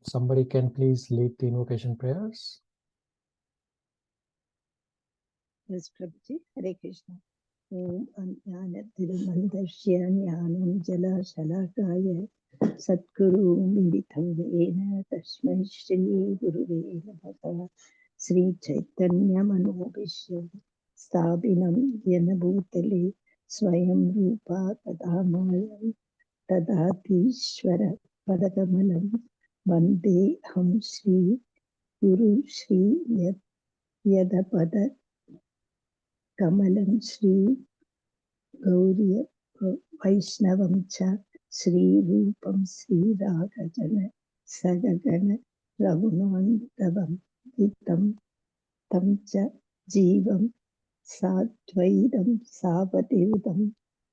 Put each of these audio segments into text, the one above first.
somebody can please lead the invocation prayers. Yes, Prabhuji. Hare Krishna. Om Jnana Tirumandasya Jnanam Jala Shalakaya Satguru Militam Vena Tasmai Shri Guruve Namaha Sri Chaitanya Manobishya Stabinam Yena Bhutale Swayam Rupa Tadamayam Tadadishwara Padakamalam Vande Ham Sri Guru Sri Yadapada Kamalam Sri Gauriya Vaishnavam Cha Sri Rupam Sri Ragajana Sagagana Raghunandavam Vitam Tam Cha Jivam Sadvaidam Savadevam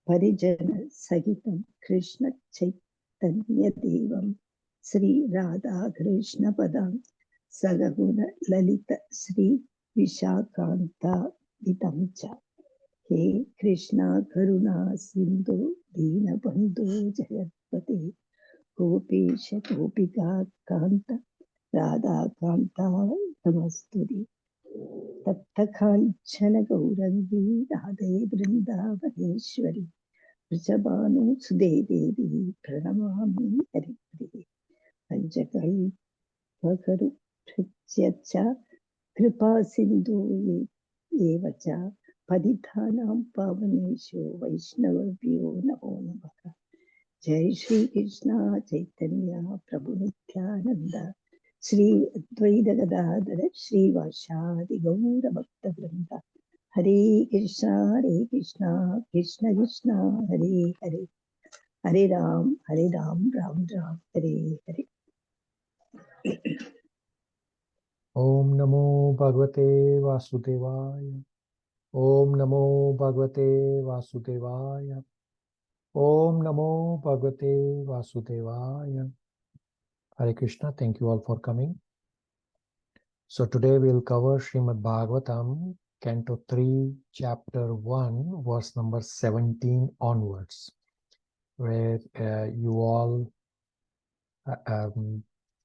Parijana Sagitam Krishna Chaitanya Devam Sri Radha Krishna Padam Sagaguna Lalita Sri Vishakanta Vitamcha. He Krishna Karuna Sindhu Dina Bandhu Jagatpati Gopesha Gopika Kanta Radha Kanta Namasturi Taptakanchana Gaurangi Radhe Vrindavaneshwari Vrichabhanu Sudedevi Pranamami Haripriye Panchakai Bhagaru Prityacha Kripa Sindhu Evacha Padithanam Pavaneshu Vaishnavabhyo Namo Namaha. Jai Shri Krishna Chaitanya Prabhu Nityananda Sri Advaita Gadadhara Sri Vashadi Gaura Bhakta Vrinda. Hare Krishna Krishna Krishna Hare Hare Hare Ram Ram Ram Hare Hare. Om Namo Bhagavate Vasudevaya. Om Namo Bhagavate Vasudevaya. Om Namo Bhagavate Vasudevaya. Hare Krishna, thank you all for coming. So today we'll cover Srimad Bhagavatam, Canto 3, Chapter 1, verse number 17 onwards, where you all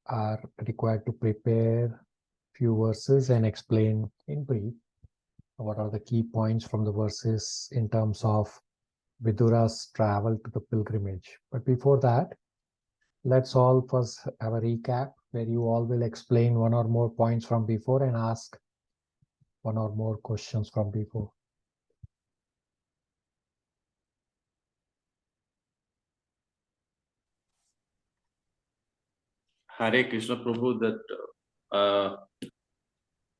are required to prepare few verses and explain in brief what are the key points from the verses in terms of Vidura's travel to the pilgrimage. But before that, let's all first have a recap where you all will explain one or more points from before and ask one or more questions from before. Hare Krishna Prabhu, that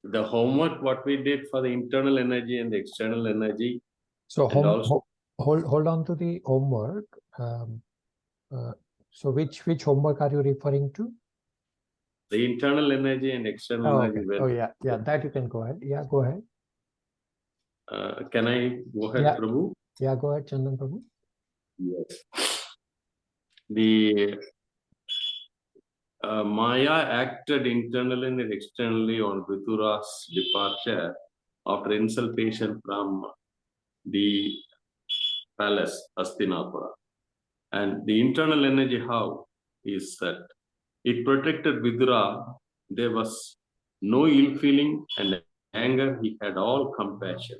the homework what we did for the internal energy and the external energy. So hold on to the homework. So which homework are you referring to? The internal energy and external energy. Okay. Oh yeah, that you can go ahead. Yeah, go ahead. Can I go ahead, yeah. Prabhu? Yeah, go ahead, Chandan Prabhu. Yes. The Maya acted internally and externally on Vidura's departure after insultation from the palace, Hastinapura. And the internal energy, how is that it protected Vidura. There was no ill feeling and anger. He had all compassion.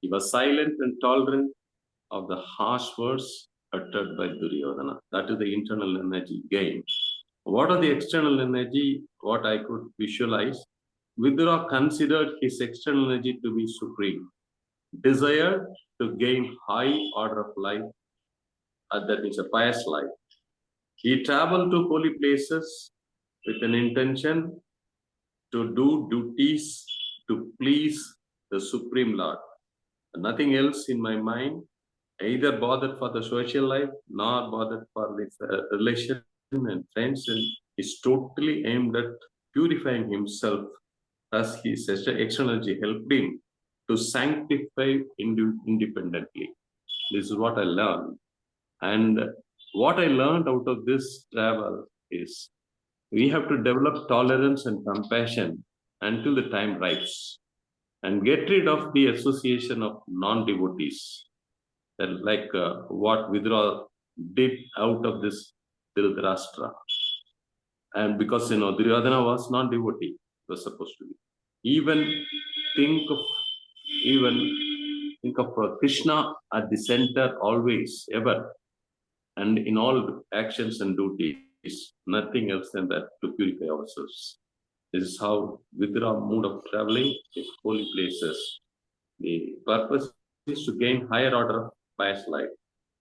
He was silent and tolerant of the harsh words uttered by Duryodhana. That is the internal energy gain. What are the external energy? What I could visualize, Vidura considered his external energy to be supreme, desired to gain high order of life, that means a pious life. He traveled to holy places with an intention to do duties to please the Supreme Lord. Nothing else in my mind, either bothered for the social life, nor bothered for the relation and friends, and is totally aimed at purifying himself, as his external energy helped him to sanctify independently. This is what I learned. And what I learned out of this travel is we have to develop tolerance and compassion until the time arrives and get rid of the association of non-devotees, like what Vidura did out of this Dhritarashtra. And because, Duryodhana was non-devotee, was supposed to be. Even think of Krishna at the center always, ever, and in all actions and duties, nothing else than that, to purify ourselves. This is how Vidura mode of traveling is holy places. The purpose is to gain higher order of pious life.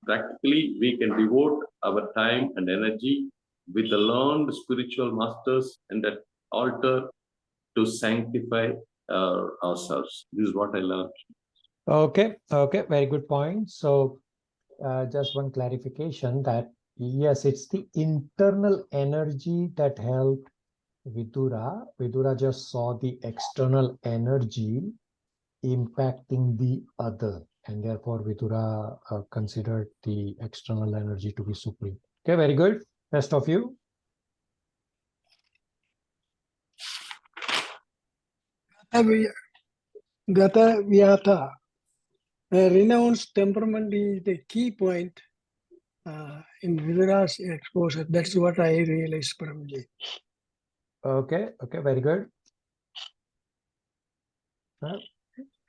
Practically, we can devote our time and energy with the learned spiritual masters and that altar to sanctify ourselves. This is what I learned. Okay, very good point. So just one clarification that yes, it's the internal energy that helped Vidura. Vidura just saw the external energy impacting the other, and therefore Vidura considered the external energy to be supreme. Okay, very good. Rest of you. Gata Vyata, renounced temperament is the key point in Vidura's exposure. That's what I realized, Prabhuji. Okay, very good.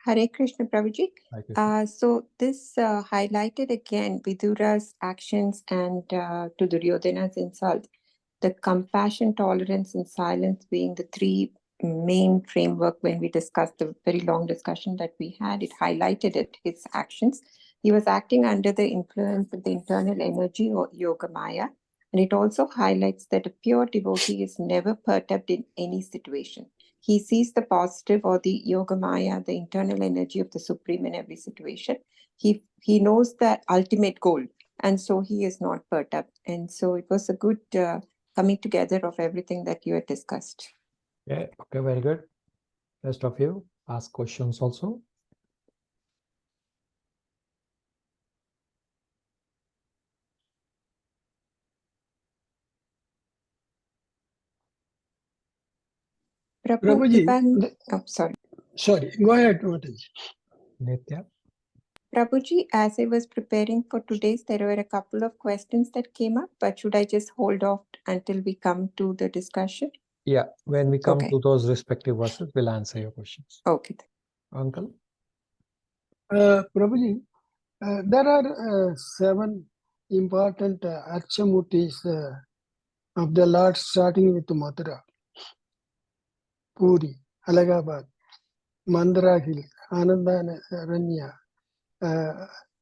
Hare Krishna, Prabhuji. Hare Krishna. So this highlighted again Vidura's actions and to Duryodhana's insult, the compassion, tolerance, and silence being the three main framework when we discussed the very long discussion that we had. It highlighted his actions. He was acting under the influence of the internal energy or yoga maya. And it also highlights that a pure devotee is never perturbed in any situation. He sees the positive or the yoga maya, the internal energy of the Supreme in every situation. He knows the ultimate goal, and so he is not perturbed. And so it was a good coming together of everything that you had discussed. Yeah, okay, very good. Rest of you ask questions also. Prabhuji, sorry. Sorry, go ahead, Mataji. Nitya. Prabhuji, as I was preparing for today's, there were a couple of questions that came up, but should I just hold off until we come to the discussion? Yeah, when we come to those respective verses, we'll answer your questions. Okay. Uncle? Prabhuji, there are 7 important Archamutis of the Lord, starting with Mathura, Puri, Allahabad, Mandara Hill, Anandaranya,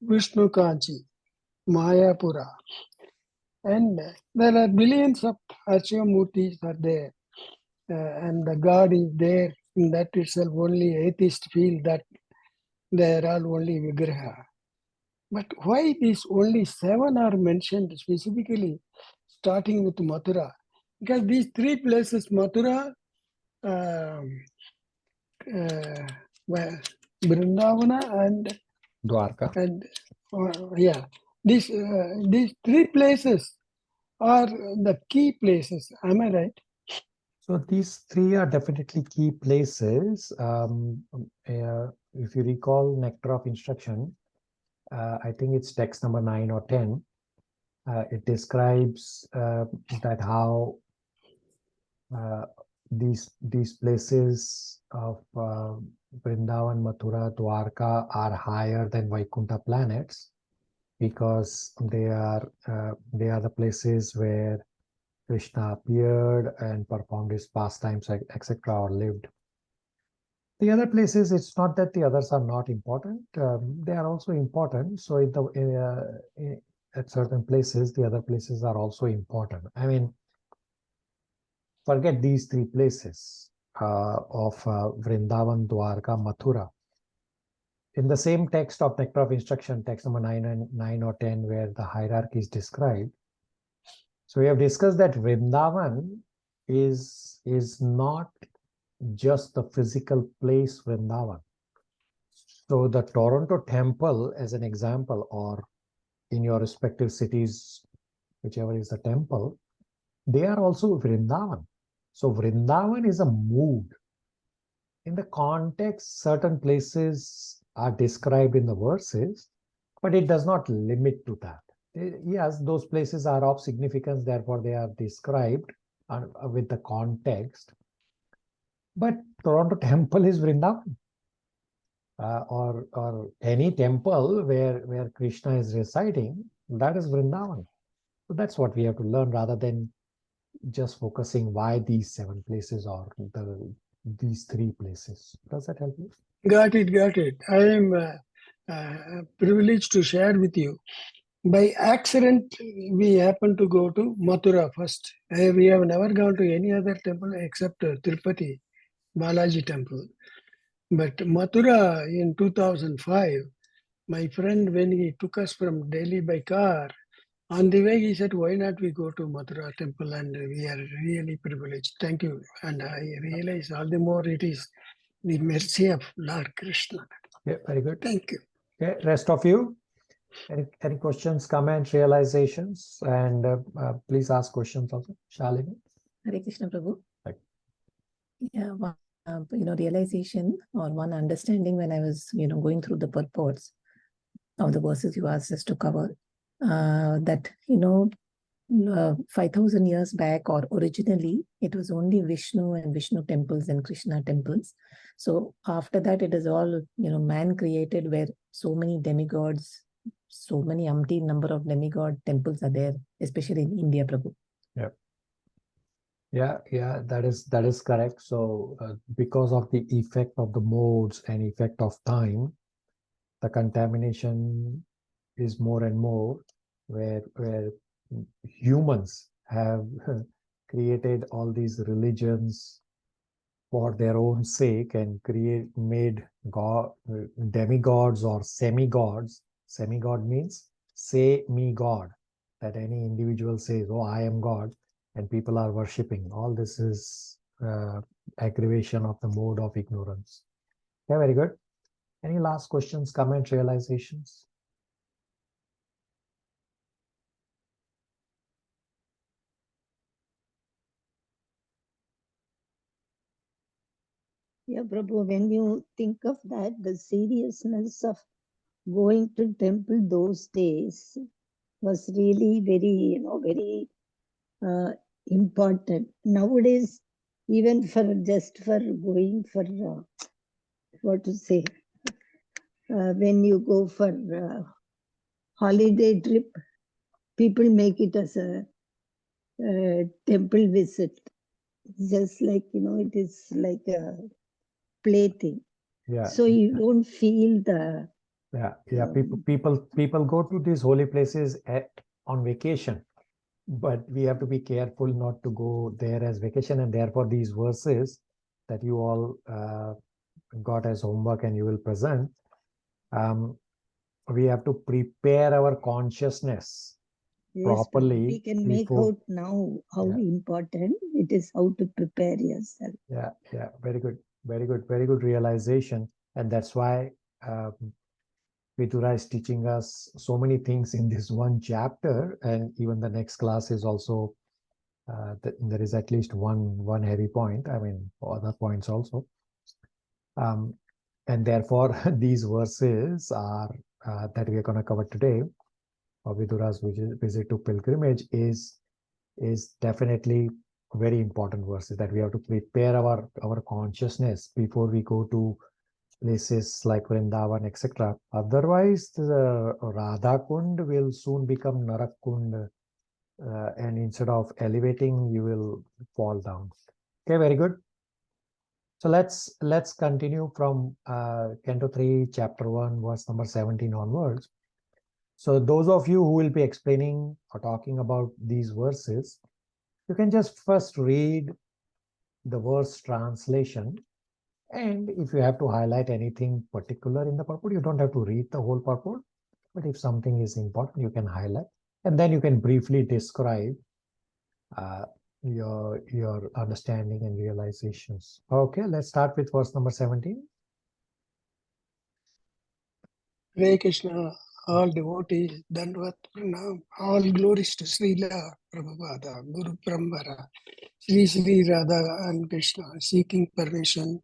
Vishnu Kanchi, Mayapura. And there are billions of Archamutis are there. And the God is there. In that itself, only atheists feel that they are all only Vigraha. But why these only 7 are mentioned specifically, starting with Mathura? Because these 3 places, Mathura, Vrindavana, and Dwarka. And these 3 places are the key places. Am I right? So these 3 are definitely key places. If you recall Nectar of Instruction, I think it's text number 9 or 10. It describes that how these places of Vrindavan, Mathura, Dwarka are higher than Vaikuntha planets because they are the places where Krishna appeared and performed his pastimes, etc., or lived. The other places, it's not that the others are not important. They are also important. So at certain places, the other places are also important. I mean, forget these 3 places of Vrindavan, Dwarka, Mathura. In the same text of Nectar of Instruction, text number 9 or 10, where the hierarchy is described. So we have discussed that Vrindavan is not just the physical place Vrindavan. So the Toronto temple, as an example, or in your respective cities, whichever is the temple, they are also Vrindavan. So Vrindavan is a mood. In the context, certain places are described in the verses, but it does not limit to that. Yes, those places are of significance, therefore they are described. with the context. But Toronto Temple is Vrindavan, or any temple where Krishna is residing, that is Vrindavan. So that's what we have to learn, rather than just focusing why these 7 places or these 3 places. Does that help you? Got it. I am privileged to share with you. By accident, we happened to go to Mathura first. We have never gone to any other temple except Tirupati, Balaji temple. But Mathura in 2005, my friend, when he took us from Delhi by car, on the way he said, why not we go to Mathura temple, and we are really privileged. Thank you. And I realize all the more it is the mercy of Lord Krishna. Yeah, very good. Thank you. Okay, rest of you, any questions, comments, realizations, and please ask questions also. Shalini. Hare Krishna Prabhu. Right. Yeah, one, realization or one understanding when I was, going through the purports of the verses you asked us to cover, that, 5,000 years back, or originally, it was only Vishnu and Vishnu temples and Krishna temples. So after that, it is all, man created, where so many demigods, so many umpteen number of demigod temples are there, especially in India, Prabhu. Yeah, that is correct. So because of the effect of the modes and effect of time, the contamination is more and more, where humans have created all these religions for their own sake and made demigods or semi-gods. Semi-god means say me God, that any individual says, oh, I am God, and people are worshipping. All this is aggravation of the mode of ignorance. Yeah, very good. Any last questions, comments, realizations? Yeah, Prabhu, when you think of that, the seriousness of going to temple those days was really very, very important. Nowadays, even for going for, what to say, when you go for holiday trip, people make it as a temple visit. Just like, it is like a plaything. Yeah. So you don't feel the... People go to these holy places on vacation, but we have to be careful not to go there as vacation, and therefore these verses that you all got as homework and you will present, we have to prepare our consciousness properly. We can make out now how important it is, how to prepare yourself. Yeah, very good realization. And that's why Vidura is teaching us so many things in this one chapter, and even the next class is also there is at least one heavy point. I mean, other points also, and therefore these verses are that we are going to cover today, of Vidura's visit to pilgrimage, is definitely very important verses that we have to prepare our consciousness before we go to places like Vrindavan, etc. Otherwise, the Radha Kund will soon become Narak Kund, and instead of elevating, you will fall down. Okay, very good. So let's continue from Canto 3, Chapter 1, verse number 17 onwards. So those of you who will be explaining or talking about these verses, you can just first read the verse translation. And if you have to highlight anything particular in the purport, you don't have to read the whole purport. But if something is important, you can highlight. And then you can briefly describe your understanding and realizations. Okay, let's start with verse number 17. Hare Krishna, all devotees, Dandvat Pranam, all glories to Srila Prabhupada, Guru Parambara, Sri Radha and Krishna, seeking permission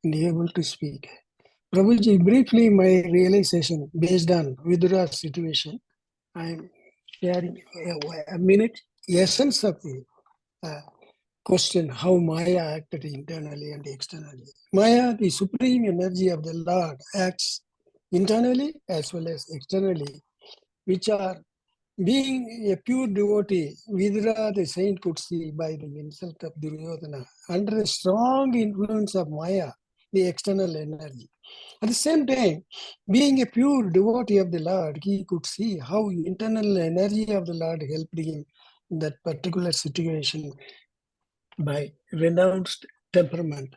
and able to speak. Prabhuji, briefly my realization based on Vidura's situation, I am sharing a minute essence of the question how Maya acted internally and externally. Maya, the supreme energy of the Lord, acts internally as well as externally, which are being a pure devotee. Vidura, the saint, could see by the insult of Duryodhana under the strong influence of Maya, the external energy. At the same time, being a pure devotee of the Lord, he could see how internal energy of the Lord helped him in that particular situation by renounced temperament,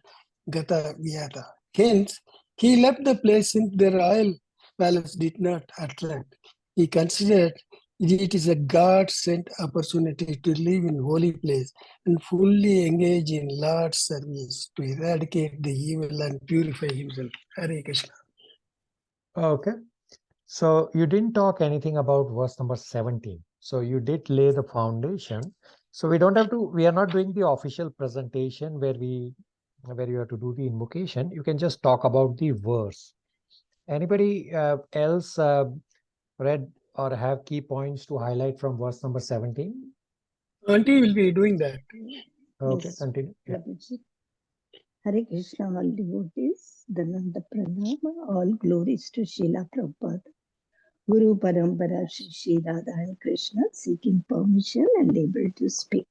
Gata Vyata. Hence, he left the place since the royal palace did not attract. He considered it is a God-sent opportunity to live in holy place and fully engage in Lord's service to eradicate the evil and purify himself. Hare Krishna. Okay. So you didn't talk anything about verse number 17. So you did lay the foundation. So we are not doing the official presentation where you have to do the invocation. You can just talk about the verse. Anybody else read or have key points to highlight from verse number 17? Auntie will be doing that. Okay, Yes, continue. Yeah. Prabhuji. Hare Krishna, all devotees, Dhananda Pranama, all glories to Srila Prabhupada, Guru Parampara, Shri Radha and Krishna, seeking permission and able to speak.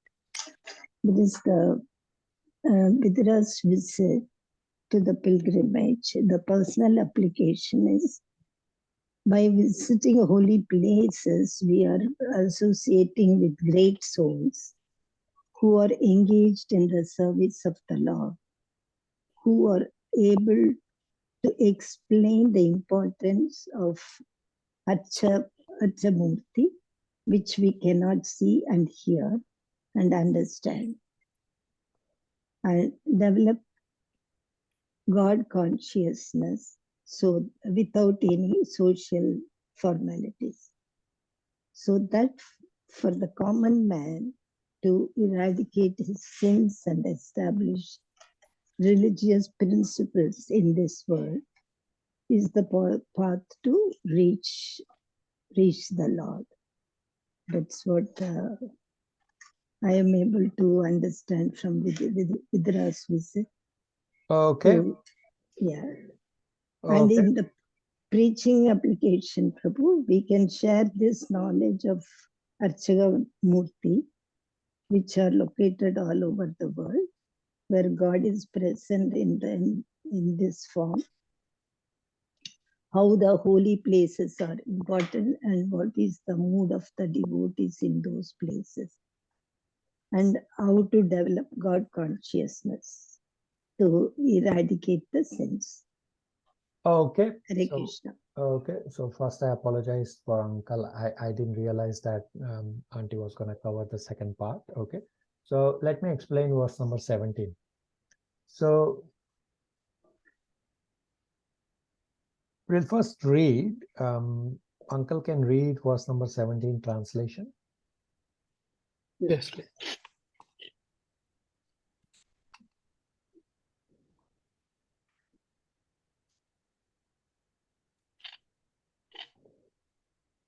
It is the Vidura's visit to the pilgrimage. The personal application is by visiting holy places, we are associating with great souls who are engaged in the service of the Lord, who are able to explain the importance of Archamurti, which we cannot see and hear and understand, and develop God consciousness, so without any social formalities. So that for the common man to eradicate his sins and establish religious principles in this world is the path to reach the Lord. That's what I am able to understand from Vidura's visit. Okay. Yeah. Okay. And in the preaching application, Prabhu, we can share this knowledge of Archaga Murti, which are located all over the world, where God is present in this form. How the holy places are important and what is the mood of the devotees in those places. And how to develop God consciousness to eradicate the sins. Okay. Hare Krishna. Okay. So first I apologize for Uncle. I didn't realize that Auntie was going to cover the second part. Okay. So let me explain verse number 17. So we'll first read. Uncle can read verse number 17 translation. Yes, please.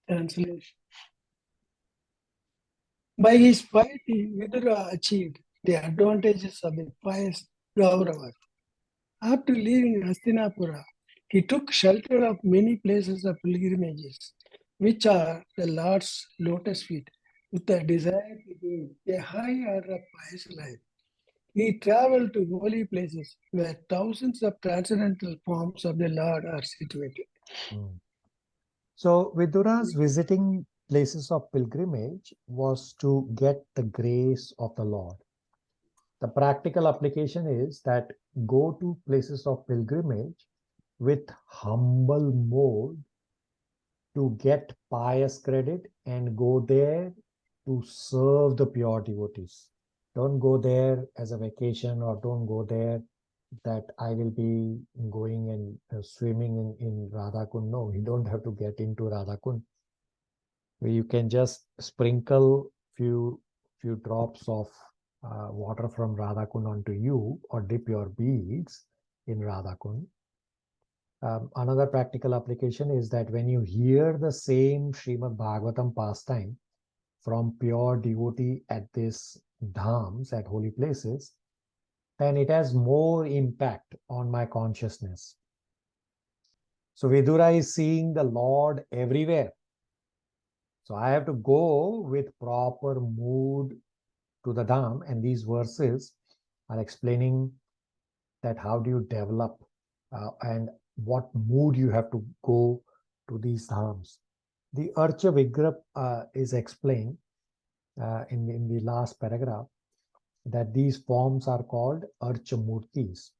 Translation. By his piety, Vidura achieved the advantages of the pious Gaurava. After leaving Hastinapura, he took shelter of many places of pilgrimages, which are the Lord's lotus feet, with the desire to gain a high order of pious life. He traveled to holy places where thousands of transcendental forms of the Lord are situated. So Vidura's visiting places of pilgrimage was to get the grace of the Lord. The practical application is that go to places of pilgrimage with humble mode to get pious credit and go there to serve the pure devotees. Don't go there as a vacation, or don't go there that I will be going and swimming in Radha Kund. No, you don't have to get into Radha Kund. You can just sprinkle few drops of water from Radha Kund onto you, or dip your beads in Radha Kund. Another practical application is that when you hear the same Srimad Bhagavatam pastime from pure devotee at this dhams, at holy places, then it has more impact on my consciousness. So Vidura is seeing the Lord everywhere. So I have to go with proper mood to the dham, and these verses are explaining that how do you develop and what mood you have to go to these dhams. The Archa Vigraha is explained in the last paragraph, that these forms are called Archa Murtis.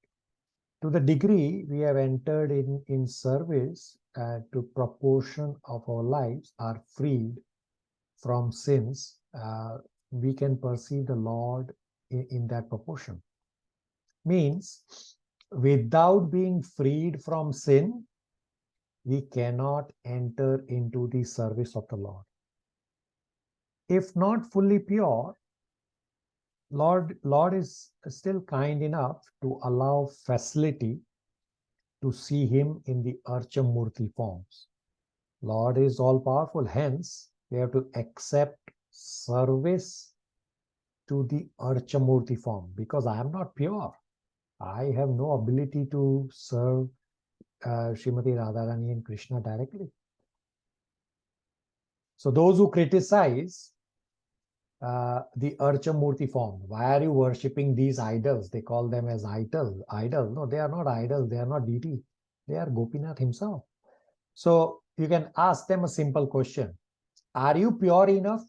To the degree we have entered in service, to proportion of our lives are freed from sins, we can perceive the Lord in that proportion. Means, without being freed from sin, we cannot enter into the service of the Lord. If not fully pure, Lord is still kind enough to allow facility to see him in the Archamurti forms. Lord is all powerful, hence we have to accept service to the Archamurti form, because I am not pure. I have no ability to serve Srimati Radharani and Krishna directly. So those who criticize the Archamurti form, why are you worshipping these idols? They call them as idol. No, they are not idols. They are not deity. They are Gopinath himself. So you can ask them a simple question. Are you pure enough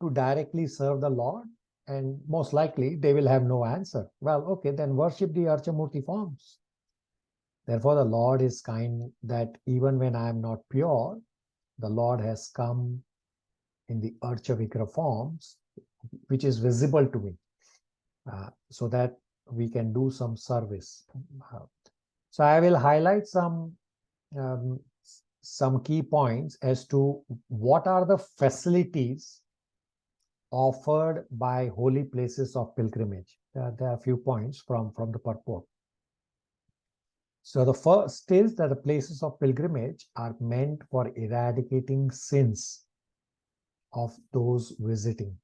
to directly serve the Lord? And most likely they will have no answer. Well, okay, then worship the Archamurti forms. Therefore, the Lord is kind that even when I am not pure, the Lord has come in the Archa Vigraha forms, which is visible to me, so that we can do some service. So I will highlight some key points as to what are the facilities offered by holy places of pilgrimage. There are a few points from the purport. So the first is that the places of pilgrimage are meant for eradicating sins of those visiting.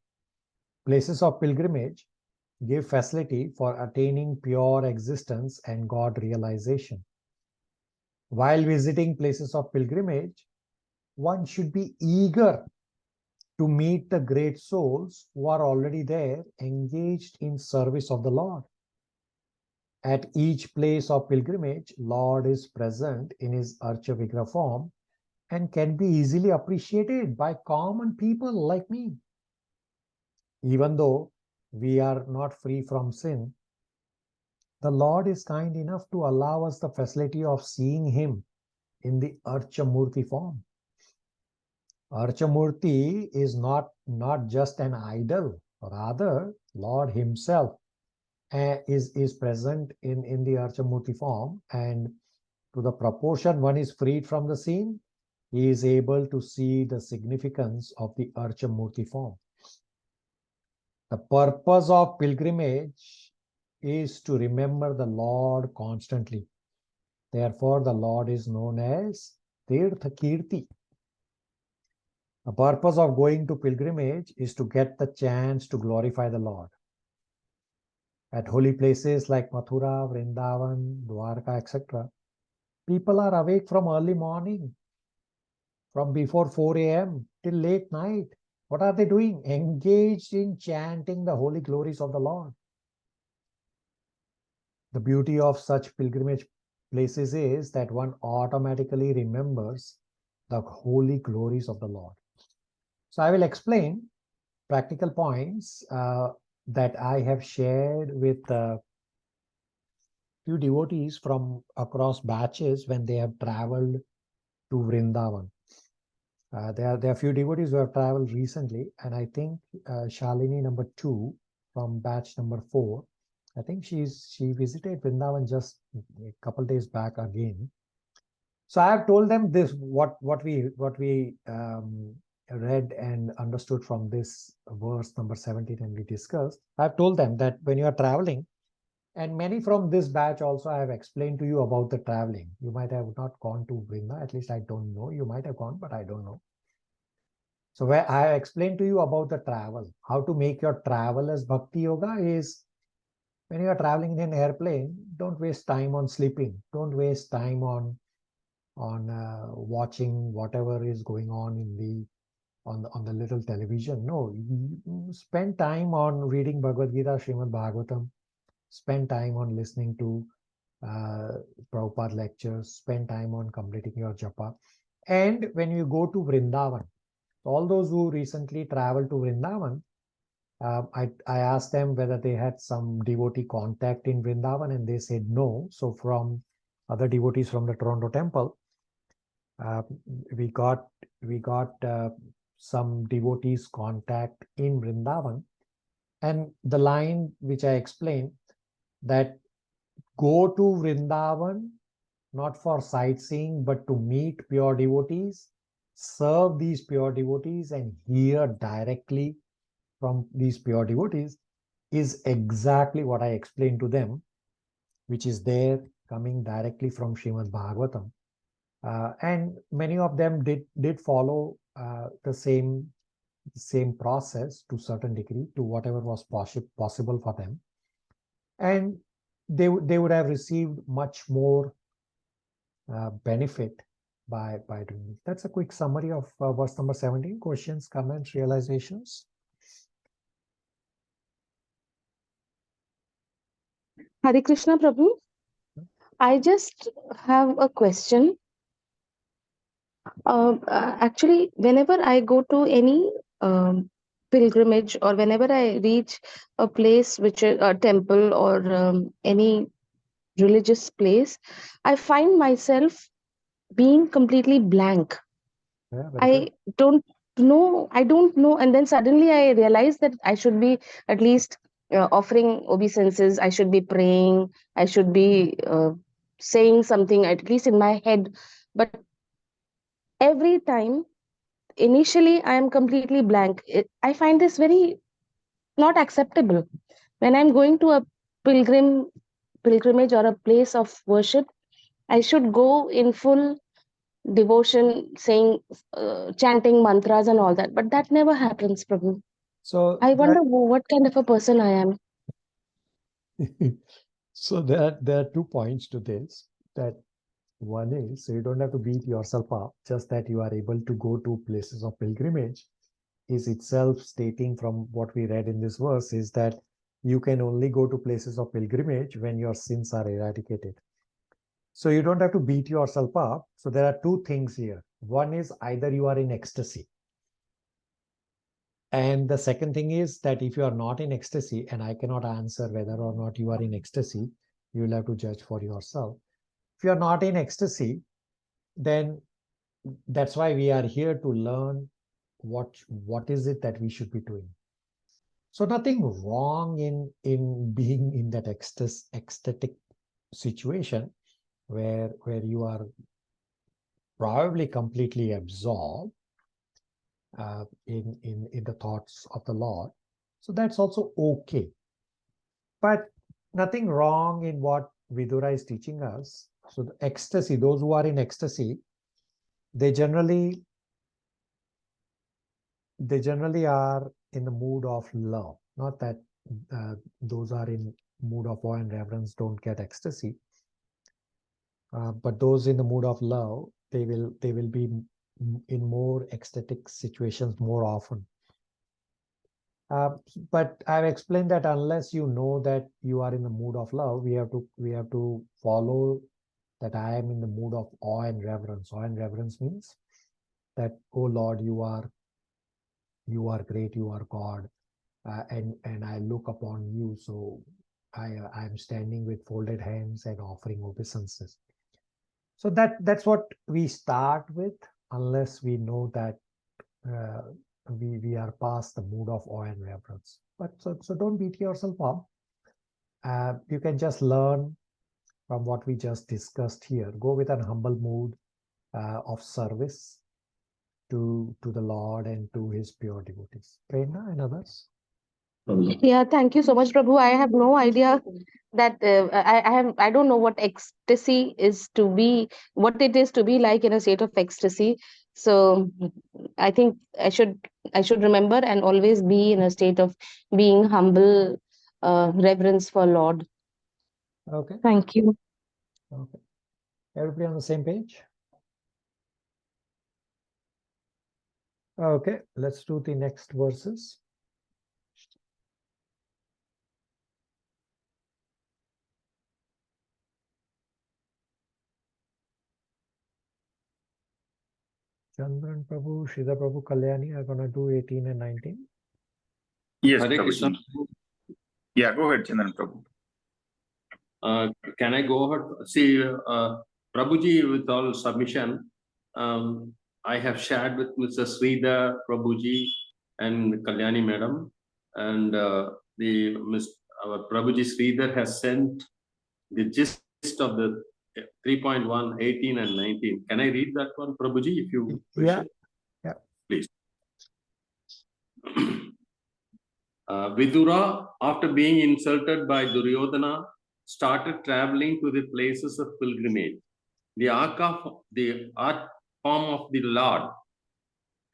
Places of pilgrimage give facility for attaining pure existence and God realization. While visiting places of pilgrimage, one should be eager to meet the great souls who are already there, engaged in service of the Lord. At each place of pilgrimage, Lord is present in his Archa Vigraha form and can be easily appreciated by common people like me. Even though we are not free from sin, the Lord is kind enough to allow us the facility of seeing him in the Archamurti form. Archamurti is not just an idol, rather Lord himself is present in the Archamurti form, and to the proportion one is freed from the sin, he is able to see the significance of the Archamurti form. The purpose of pilgrimage is to remember the Lord constantly. Therefore, the Lord is known as Tirtha Kirti. The purpose of going to pilgrimage is to get the chance to glorify the Lord. At holy places like Mathura, Vrindavan, Dwarka, etc., people are awake from early morning, from before 4 a.m. till late night. What are they doing? Engaged in chanting the holy glories of the Lord. The beauty of such pilgrimage places is that one automatically remembers the holy glories of the Lord. So I will explain practical points that I have shared with few devotees from across batches when they have traveled to Vrindavan. There are few devotees who have traveled recently, and I think Shalini number 2 from batch number 4, I think she visited Vrindavan just a couple days back again. So I have told them this, what we read and understood from this verse number 17, and we discussed. I have told them that when you are traveling, and many from this batch also I have explained to you about the traveling. You might have not gone to Vrindavan, at least I don't know. You might have gone, but I don't know. So where I explained to you about the travel, how to make your travel as bhakti yoga is when you are traveling in an airplane, don't waste time on sleeping. Don't waste time on watching whatever is going on in on the little television. No, you spend time on reading Bhagavad Gita, Srimad Bhagavatam. Spend time on listening to Prabhupada lectures. Spend time on completing your japa. And when you go to Vrindavan, all those who recently traveled to Vrindavan, I asked them whether they had some devotee contact in Vrindavan, and they said no. So from other devotees from the Toronto temple, we got some devotees contact in Vrindavan, and the line which I explained, that go to Vrindavan not for sightseeing but to meet pure devotees, serve these pure devotees and hear directly from these pure devotees, is exactly what I explained to them, which is there coming directly from Srimad Bhagavatam. And many of them did follow the same process to a certain degree, to whatever was possible for them, and they would have received much more benefit by doing it. That's a quick summary of verse number 17. Questions, comments, realizations? Hare Krishna Prabhu. I just have a question. Actually, whenever I go to any pilgrimage, or whenever I reach a place which is a temple or any religious place, I find myself being completely blank. Yeah, I don't know, and then suddenly I realize that I should be at least offering obeisances, I should be praying, I should be saying something at least in my head. But every time, initially, I am completely blank. I find this very not acceptable. When I'm going to a pilgrimage or a place of worship, I should go in full devotion, saying, chanting mantras and all that. But that never happens, Prabhu. So I wonder what kind of a person I am. so there are 2 points to this. That one is, so you don't have to beat yourself up, just that you are able to go to places of pilgrimage is itself stating from what we read in this verse is that you can only go to places of pilgrimage when your sins are eradicated. So you don't have to beat yourself up. So there are 2 things here. One is either you are in ecstasy. And the second thing is that if you are not in ecstasy, and I cannot answer whether or not you are in ecstasy, you will have to judge for yourself. If you are not in ecstasy, then that's why we are here to learn what is it that we should be doing. So nothing wrong in being in that ecstatic situation where you are probably completely absorbed in the thoughts of the Lord. So that's also okay. But nothing wrong in what Vidura is teaching us. So the ecstasy, those who are in ecstasy, they generally are in the mood of love. Not that those are in mood of awe and reverence don't get ecstasy, but those in the mood of love, they will be in more ecstatic situations more often. But I've explained that unless you know that you are in the mood of love, we have to follow that I am in the mood of awe and reverence. Awe and reverence means that, oh Lord, you are great, you are God, and I look upon you. So I'm standing with folded hands and offering obeisances. So that's what we start with, unless we know that we are past the mood of awe and reverence. But so don't beat yourself up. You can just learn from what we just discussed here. Go with an humble mood of service to the Lord and to his pure devotees. Prerna and others? Yeah, thank you so much, Prabhu. I have no idea that I don't know what ecstasy is to be, what it is to be like in a state of ecstasy. So I think I should remember and always be in a state of being humble, reverence for Lord. Okay. Thank you. Okay. Everybody on the same page? Okay, let's do the next verses. Chandran Prabhu, Shida Prabhu, Kalyani are going to do 18 and 19. Yes, Hare Krishna. Prabhuji. Yeah, go ahead, Chandran Prabhu. Can I go ahead? See, Prabhuji, with all submission, I have shared with Mr. Sridhar Prabhuji and Kalyani Madam, and our Prabhuji Sridhar has sent the gist of the 3.1, 18 and 19. Can I read that one, Prabhuji, if you wish Yeah. it? Yeah. Please. Vidura, after being insulted by Duryodhana, started traveling to the places of pilgrimage. The art form of the Lord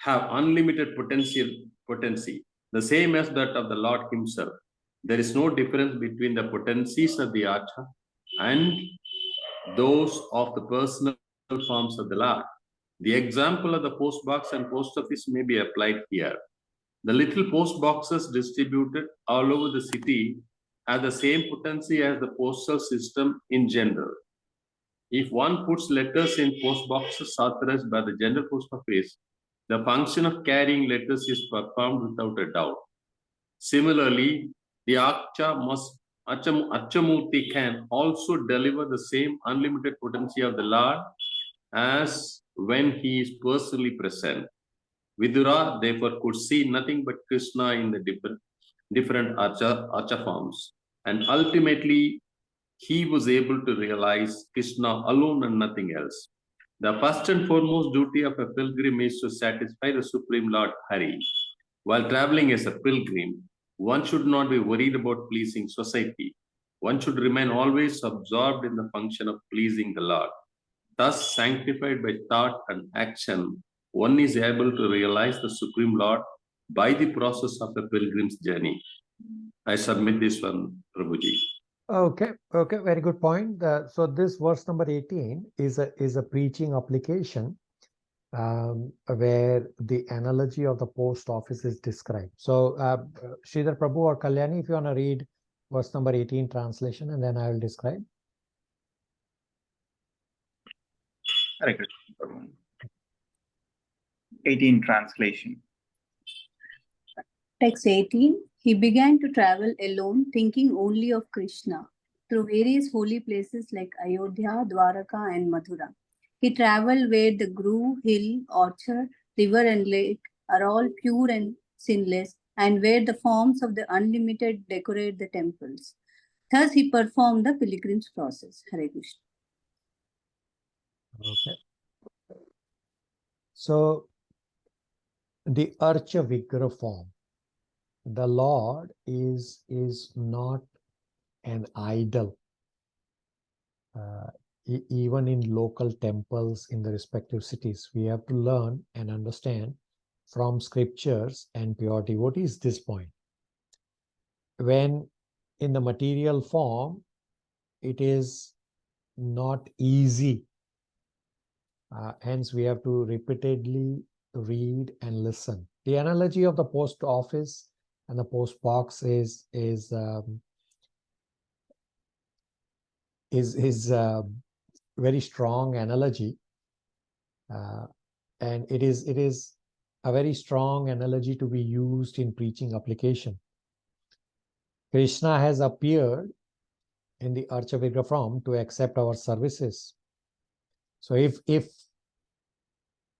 have unlimited potency, the same as that of the Lord himself. There is no difference between the potencies of the Archa and those of the personal forms of the Lord. The example of the post box and post office may be applied here. The little post boxes distributed all over the city have the same potency as the postal system in general. If one puts letters in post boxes authorized by the General Post Office, the function of carrying letters is performed without a doubt. Similarly, the Archamurti can also deliver the same unlimited potency of the Lord as when he is personally present. Vidura therefore could see nothing but Krishna in the different Archa forms, and ultimately he was able to realize Krishna alone and nothing else. The first and foremost duty of a pilgrim is to satisfy the Supreme Lord Hari. While traveling as a pilgrim, one should not be worried about pleasing society. One should remain always absorbed in the function of pleasing the Lord. Thus, sanctified by thought and action, one is able to realize the Supreme Lord by the process of a pilgrim's journey. I submit this one, Prabhuji. Okay, very good point. So this verse number 18 is a preaching application where the analogy of the post office is described. So Sridhar Prabhu or Kalyani, if you want to read verse number 18 translation, and then I will describe. Hare Krishna, Prabhu. 18 translation. Text 18. He began to travel alone, thinking only of Krishna, through various holy places like Ayodhya, Dwaraka, and Mathura. He traveled where the grove, hill, orchard, river, and lake are all pure and sinless, and where the forms of the unlimited decorate the temples. Thus he performed the pilgrim's process. Hare Krishna. Okay. So the Archa Vigraha form, the Lord is not an idol. Even in local temples in the respective cities, we have to learn and understand from scriptures and pure devotees this point. When in the material form, it is not easy. Hence, we have to repeatedly read and listen. The analogy of the post office and the post box is very strong analogy, and it is a very strong analogy to be used in preaching application. Krishna has appeared in the Archa Vigraha form to accept our services. So if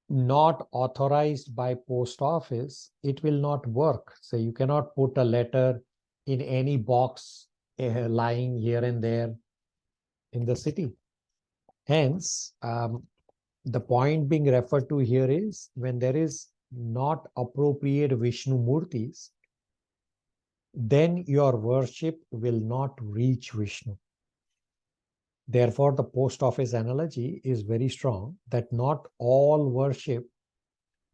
not authorized by post office, it will not work. So you cannot put a letter in any box lying here and there in the city. Hence, the point being referred to here is when there is not appropriate Vishnu Murtis, then your worship will not reach Vishnu. Therefore, the post office analogy is very strong that not all worship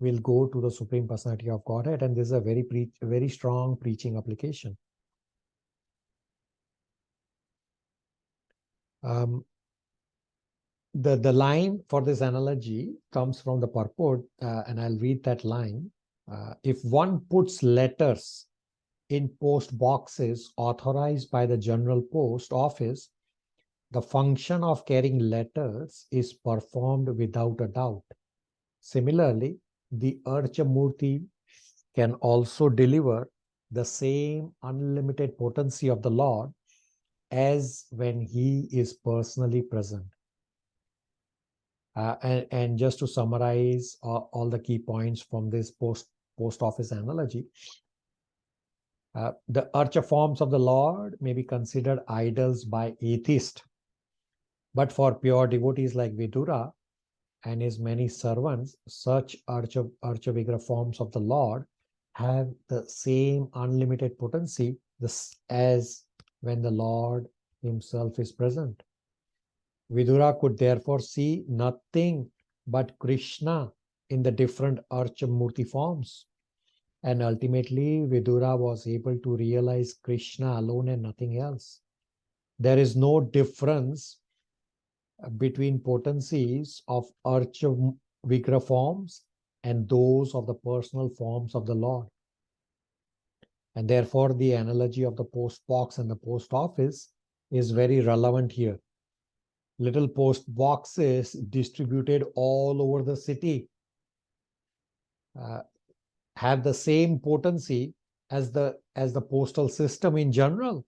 will go to the Supreme Personality of Godhead, and this is a very strong preaching application. The line for this analogy comes from the purport, and I'll read that line. If one puts letters in post boxes authorized by the General Post Office, the function of carrying letters is performed without a doubt. Similarly, the Archamurti can also deliver the same unlimited potency of the Lord as when he is personally present. And just to summarize all the key points from this post office analogy, the Archa forms of the Lord may be considered idols by atheists, but for pure devotees like Vidura and his many servants, such Archa Vigraha forms of the Lord have the same unlimited potency as when the Lord himself is present. Vidura could therefore see nothing but Krishna in the different Archamurti forms. And ultimately, Vidura was able to realize Krishna alone and nothing else. There is no difference between potencies of Archa Vigraha forms and those of the personal forms of the Lord. And therefore, the analogy of the post box and the post office is very relevant here. Little post boxes distributed all over the city have the same potency as the postal system in general.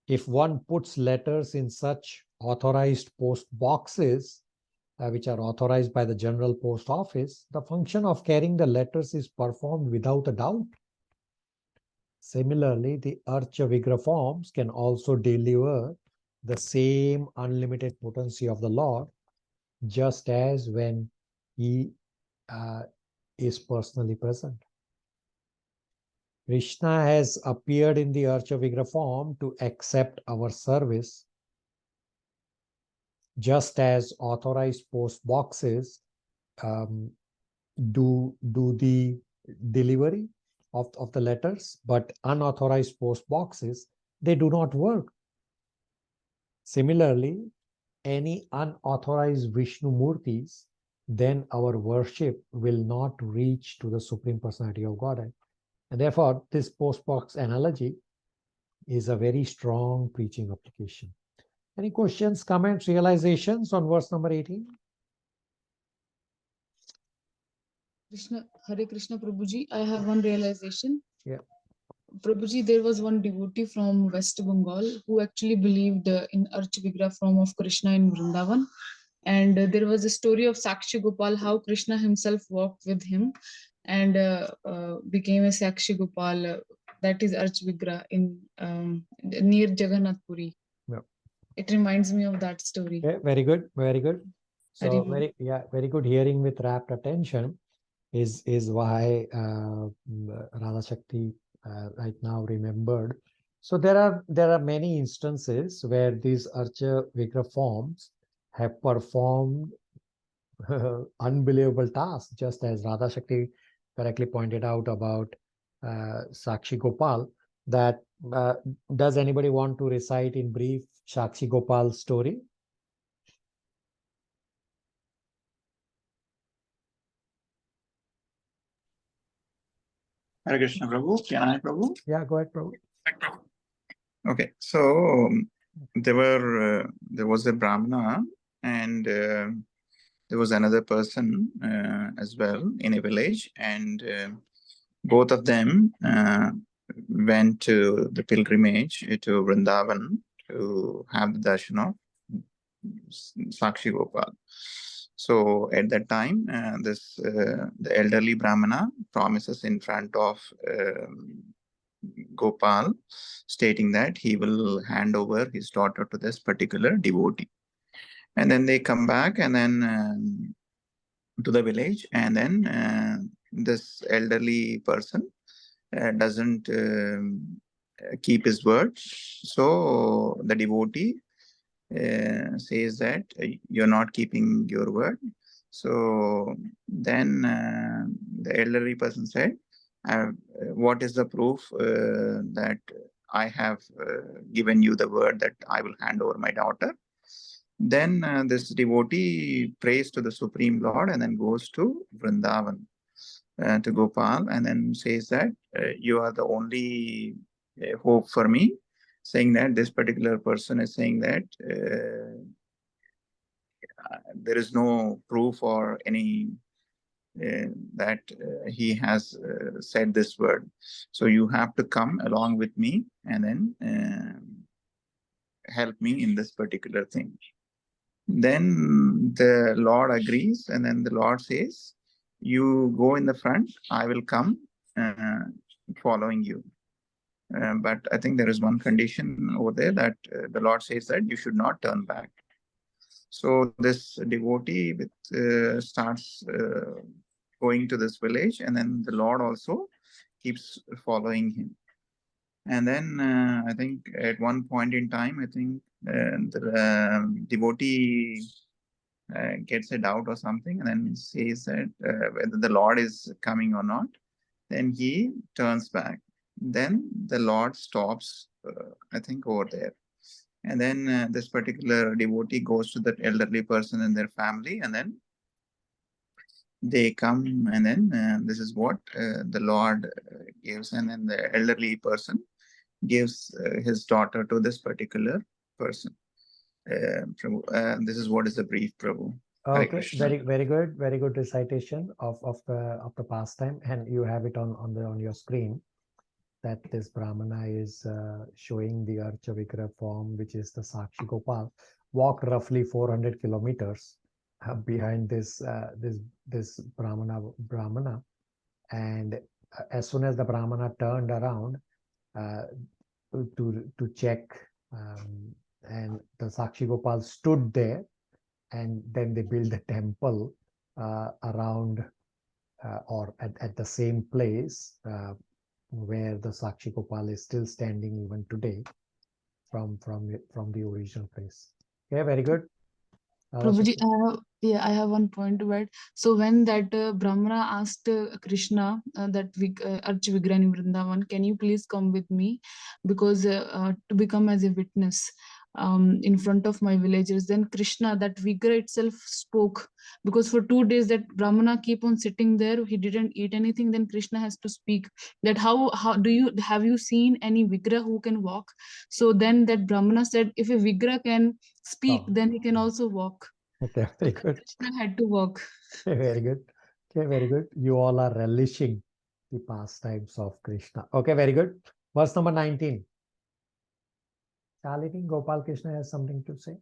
If one puts letters in such authorized post boxes, which are authorized by the General Post Office, the function of carrying the letters is performed without a doubt. Similarly, the Archa Vigraha forms can also deliver the same unlimited potency of the Lord, just as when he is personally present. Krishna has appeared in the Archa Vigraha form to accept our service, just as authorized post boxes do the delivery of the letters, but unauthorized post boxes, they do not work. Similarly, any unauthorized Vishnu Murtis, then our worship will not reach to the Supreme Personality of Godhead. And therefore, this post-box analogy is a very strong preaching application. Any questions, comments, realizations on verse number 18? Hare Krishna Prabhuji, I have one realization. Yeah. Prabhuji, there was one devotee from West Bengal who actually believed in Archa Vigraha form of Krishna in Vrindavan. And there was a story of Sakshi Gopal, how Krishna himself walked with him and became a Sakshi Gopal, that is Archa Vigraha in near Jagannath Puri. Yeah. It reminds me of that story. Yeah, very good, very good. So Hari very good hearing with rapt attention is why Radha Shakti right now remembered. So there are many instances where these Archa Vigraha forms have performed unbelievable tasks, just as Radha Shakti correctly pointed out about Sakshi Gopal. That does anybody want to recite in brief Sakshi Gopal's story? Hare Krishna Prabhu, can I Prabhu? Yeah, go ahead, Prabhu. Okay, so there was a Brahmana and there was another person as well in a village, and both of them went to the pilgrimage to Vrindavan to have the darshan of Sakshi Gopal. So at that time, the elderly Brahmana promises in front of Gopal, stating that he will hand over his daughter to this particular devotee. And then they come back and then to the village, and then this elderly person doesn't keep his word. So the devotee says that you're not keeping your word. So then the elderly person said, what is the proof that I have given you the word that I will hand over my daughter? Then this devotee prays to the Supreme Lord and then goes to Vrindavan, to Gopal, and then says that you are the only hope for me, saying that this particular person is saying that there is no proof or any that he has said this word. So you have to come along with me and then help me in this particular thing. Then the Lord agrees, and then the Lord says, you go in the front, I will come following you. But I think there is one condition over there that the Lord says that you should not turn back. So this devotee starts going to this village, and then the Lord also keeps following him. And then I think at one point in time, I think the devotee gets a doubt or something, and then says that whether the Lord is coming or not. Then he turns back. Then the Lord stops, I think, over there. And then this particular devotee goes to that elderly person and their family, and then they come, and then this is what the Lord gives, and then the elderly person gives his daughter to this particular person. Prabhu, this is what is the brief, Prabhu. Okay, very good recitation of the pastime, and you have it on your screen. That this Brahmana is showing the Archa Vigraha form, which is the Sakshi Gopal, walked roughly 400 kilometers behind this Brahmana, and as soon as the Brahmana turned around to check, and the Sakshi Gopal stood there, and then they built the temple around or at the same place where the Sakshi Gopal is still standing even today from the original place. Okay, very good. Prabhuji, I have one point to add. So when that Brahmana asked Krishna that Arch Vigraha in Vrindavan, can you please come with me, because to become as a witness in front of my villagers, then Krishna, that Vigraha itself spoke, because for 2 days that Brahmana keep on sitting there, he didn't eat anything. Then Krishna has to speak that how have you seen any Vigraha who can walk? So then that Brahmana said, if a Vigraha can speak, then he can also walk. Okay, very good. Krishna had to walk. Okay, very good. Okay, very good. You all are relishing the pastimes of Krishna. Okay, very good. Verse number 19. Shalini, Gopal Krishna has something to say.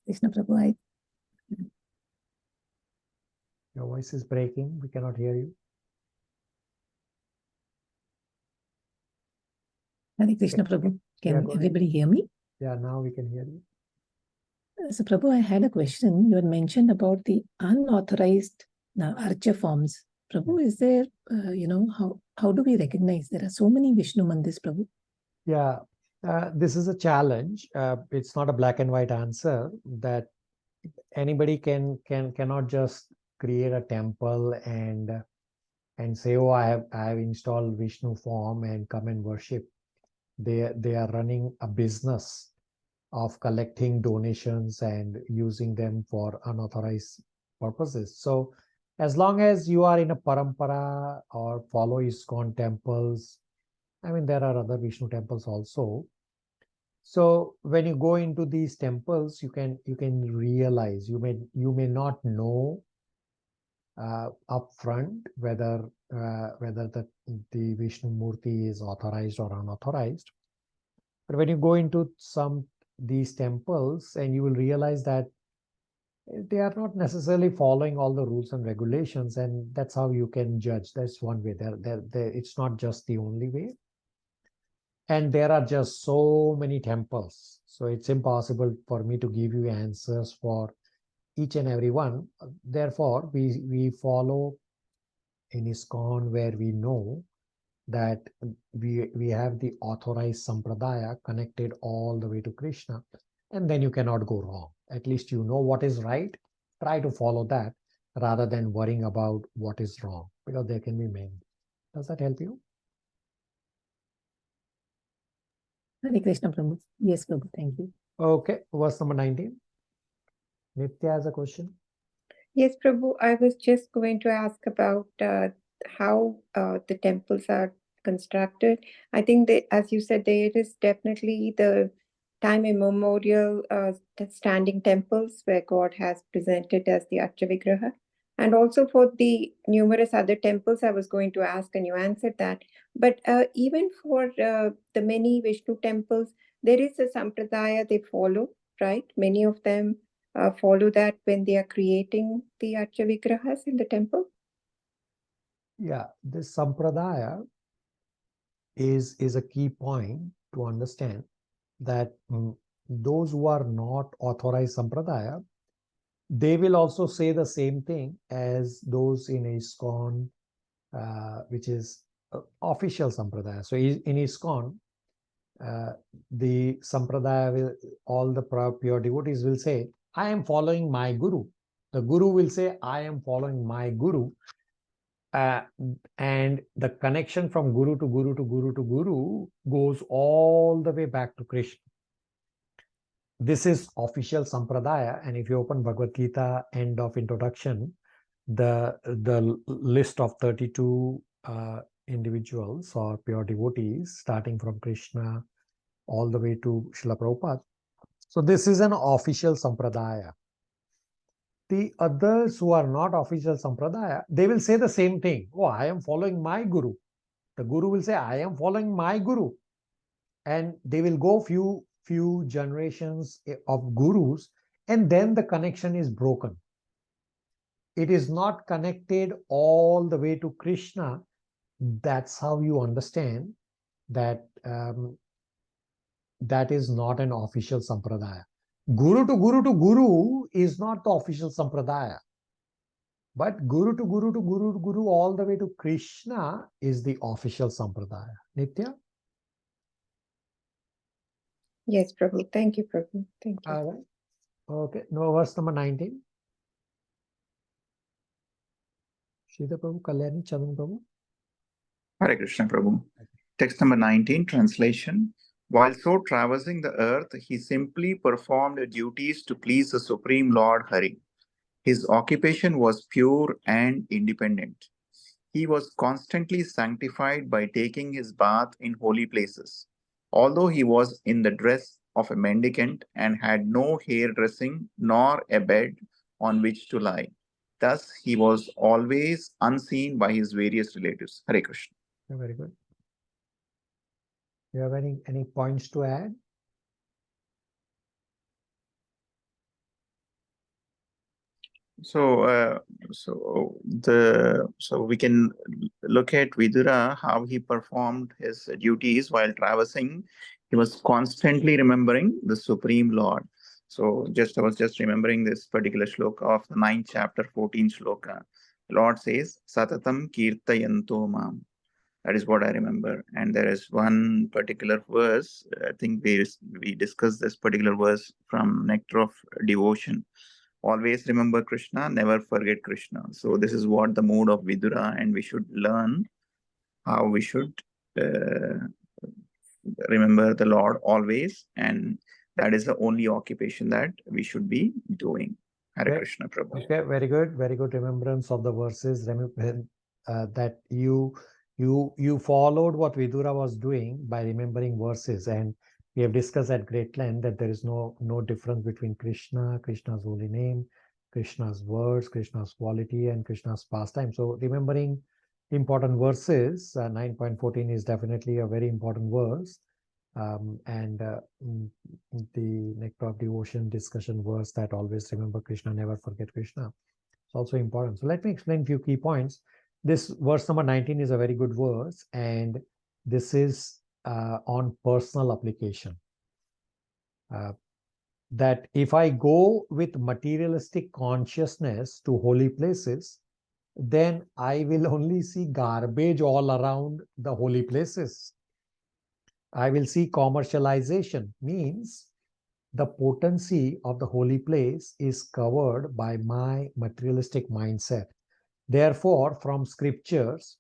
Krishna Prabhu, Your voice is breaking. We cannot hear you. Hare Krishna Prabhu. Can Yeah, everybody hear me? Yeah, now we can hear you. So Prabhu, I had a question. You had mentioned about the unauthorized Archa forms. Prabhu, is there, how do we recognize? There are so many Vishnu Mandirs, Prabhu. Yeah, this is a challenge. It's not a black and white answer that anybody cannot just create a temple and say, oh, I have installed Vishnu form and come and worship. They are running a business of collecting donations and using them for unauthorized purposes. So as long as you are in a parampara or follow ISKCON temples, I mean, there are other Vishnu temples also. So when you go into these temples, you can realize, you may not know upfront whether the Vishnu Murti is authorized or unauthorized. But when you go into these temples, and you will realize that they are not necessarily following all the rules and regulations, and that's how you can judge. That's one way. It's not just the only way. And there are just so many temples, so it's impossible for me to give you answers for each and every one. Therefore, we follow in ISKCON where we know that we have the authorized sampradaya connected all the way to Krishna, and then you cannot go wrong. At least you know what is right, try to follow that rather than worrying about what is wrong, because there can be many. Does that help you? Hare Krishna, Prabhu. Yes, Prabhu. Thank you. Okay, verse number 19. Nitya has a question. Yes, Prabhu, I was just going to ask about how the temples are constructed. I think that, as you said, there is definitely the time immemorial standing temples where God has presented as the Archavigraha. And also for the numerous other temples, I was going to ask, and you answered that. But even for the many Vishnu temples, there is a sampradaya they follow, right? Many of them follow that when they are creating the Archavigrahas in the temple? Yeah, this sampradaya is a key point to understand that those who are not authorized sampradaya, they will also say the same thing as those in ISKCON, which is official sampradaya. So in ISKCON, the sampradaya will, all the pure devotees will say, I am following my guru. The guru will say, I am following my guru. And the connection from guru to guru to guru to guru goes all the way back to Krishna. This is official sampradaya, and if you open Bhagavad Gita, end of introduction, the list of 32 individuals or pure devotees, starting from Krishna all the way to Srila Prabhupada. So this is an official sampradaya. The others who are not official sampradaya, they will say the same thing. Oh, I am following my guru. The guru will say, I am following my guru. And they will go few generations of gurus, and then the connection is broken. It is not connected all the way to Krishna. That's how you understand that that is not an official sampradaya. Guru to guru to guru is not the official sampradaya. But guru to guru to guru to guru all the way to Krishna is the official sampradaya. Nitya? Yes, Prabhu. Thank you, Prabhu. Thank you. All right. Okay. No, verse number 19. Sridhar Prabhu, Kalyani, Charan Prabhu. Hare Krishna, Prabhu. Text number 19, translation. While so traversing the earth, he simply performed duties to please the Supreme Lord Hari. His occupation was pure and independent. He was constantly sanctified by taking his bath in holy places. Although he was in the dress of a mendicant and had no hairdressing nor a bed on which to lie. Thus, he was always unseen by his various relatives. Hare Krishna. Very good. Do you have any points to add? So we can look at Vidura, how he performed his duties while traversing. He was constantly remembering the Supreme Lord. So I was just remembering this particular shloka of the 9th chapter, 14th shloka. The Lord says, Satatam kirtayanto mam. That is what I remember. And there is one particular verse, I think we discussed this particular verse from Nectar of Devotion. Always remember Krishna, never forget Krishna. So this is what the mood of Vidura, and we should learn how we should remember the Lord always, and that is the only occupation that we should be doing. Hare Krishna, Prabhu. Okay, very good remembrance of the verses. That you followed what Vidura was doing by remembering verses, and we have discussed at great length that there is no difference between Krishna, Krishna's holy name, Krishna's words, Krishna's quality, and Krishna's pastime. So remembering important verses, 9.14 is definitely a very important verse. And the Nectar of Devotion discussion verse that always remember Krishna, never forget Krishna. It's also important. So let me explain a few key points. This verse number 19 is a very good verse, and this is on personal application. That if I go with materialistic consciousness to holy places, then I will only see garbage all around the holy places. I will see commercialization, means the potency of the holy place is covered by my materialistic mindset. Therefore, from scriptures,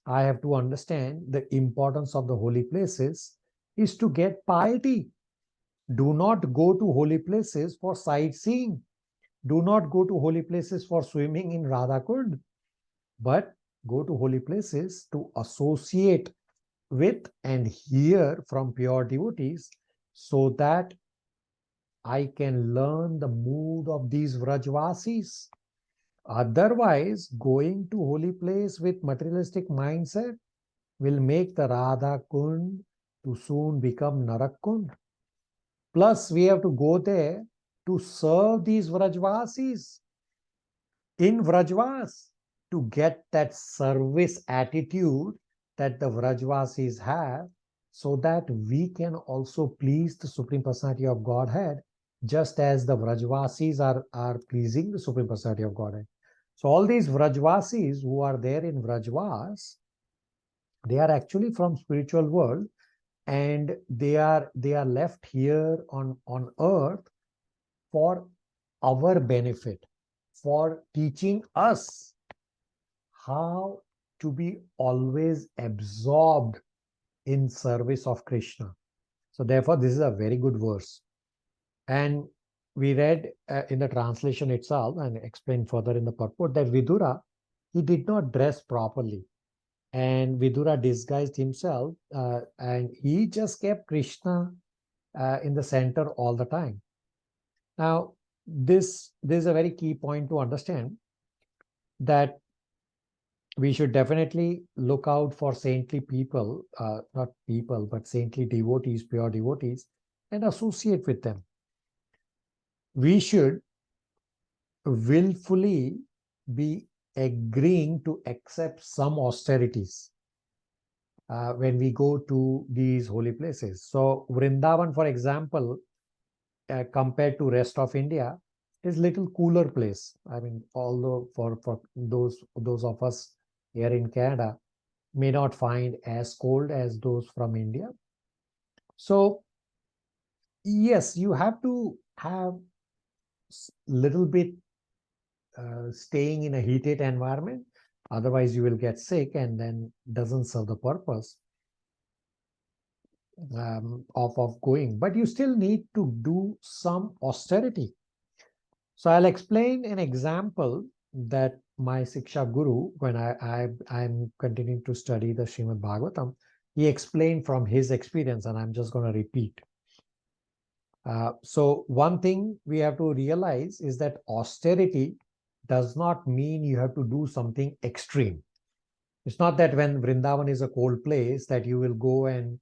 I have to understand the importance of the holy places is to get piety. Do not go to holy places for sightseeing. Do not go to holy places for swimming in Radha Kund, but go to holy places to associate with and hear from pure devotees so that I can learn the mood of these Vrajvasis. Otherwise, going to holy place with materialistic mindset will make the Radha Kund to soon become Narak Kund. Plus, we have to go there to serve these Vrajvasis in Vrajvas to get that service attitude that the Vrajvasis have, so that we can also please the Supreme Personality of Godhead, just as the Vrajvasis are pleasing the Supreme Personality of Godhead. So all these Vrajvasis who are there in Vrajvas, they are actually from spiritual world, and they are left here on earth for our benefit, for teaching us how to be always absorbed in service of Krishna. So therefore, this is a very good verse. And we read in the translation itself and explained further in the purport that Vidura, he did not dress properly. And Vidura disguised himself and he just kept Krishna in the center all the time. Now, this is a very key point to understand, that we should definitely look out for saintly people, not people, but saintly devotees, pure devotees, and associate with them. We should willfully be agreeing to accept some austerities when we go to these holy places. So Vrindavan, for example, compared to rest of India, is little cooler place. I mean, although for those of us here in Canada may not find as cold as those from India. So yes, you have to have little bit staying in a heated environment, otherwise you will get sick and then doesn't serve the purpose of going. But you still need to do some austerity. So I'll explain an example that my Siksha Guru, when I'm continuing to study the Srimad Bhagavatam, he explained from his experience, and I'm just going to repeat. So one thing we have to realize is that austerity does not mean you have to do something extreme. It's not that when Vrindavan is a cold place that you will go and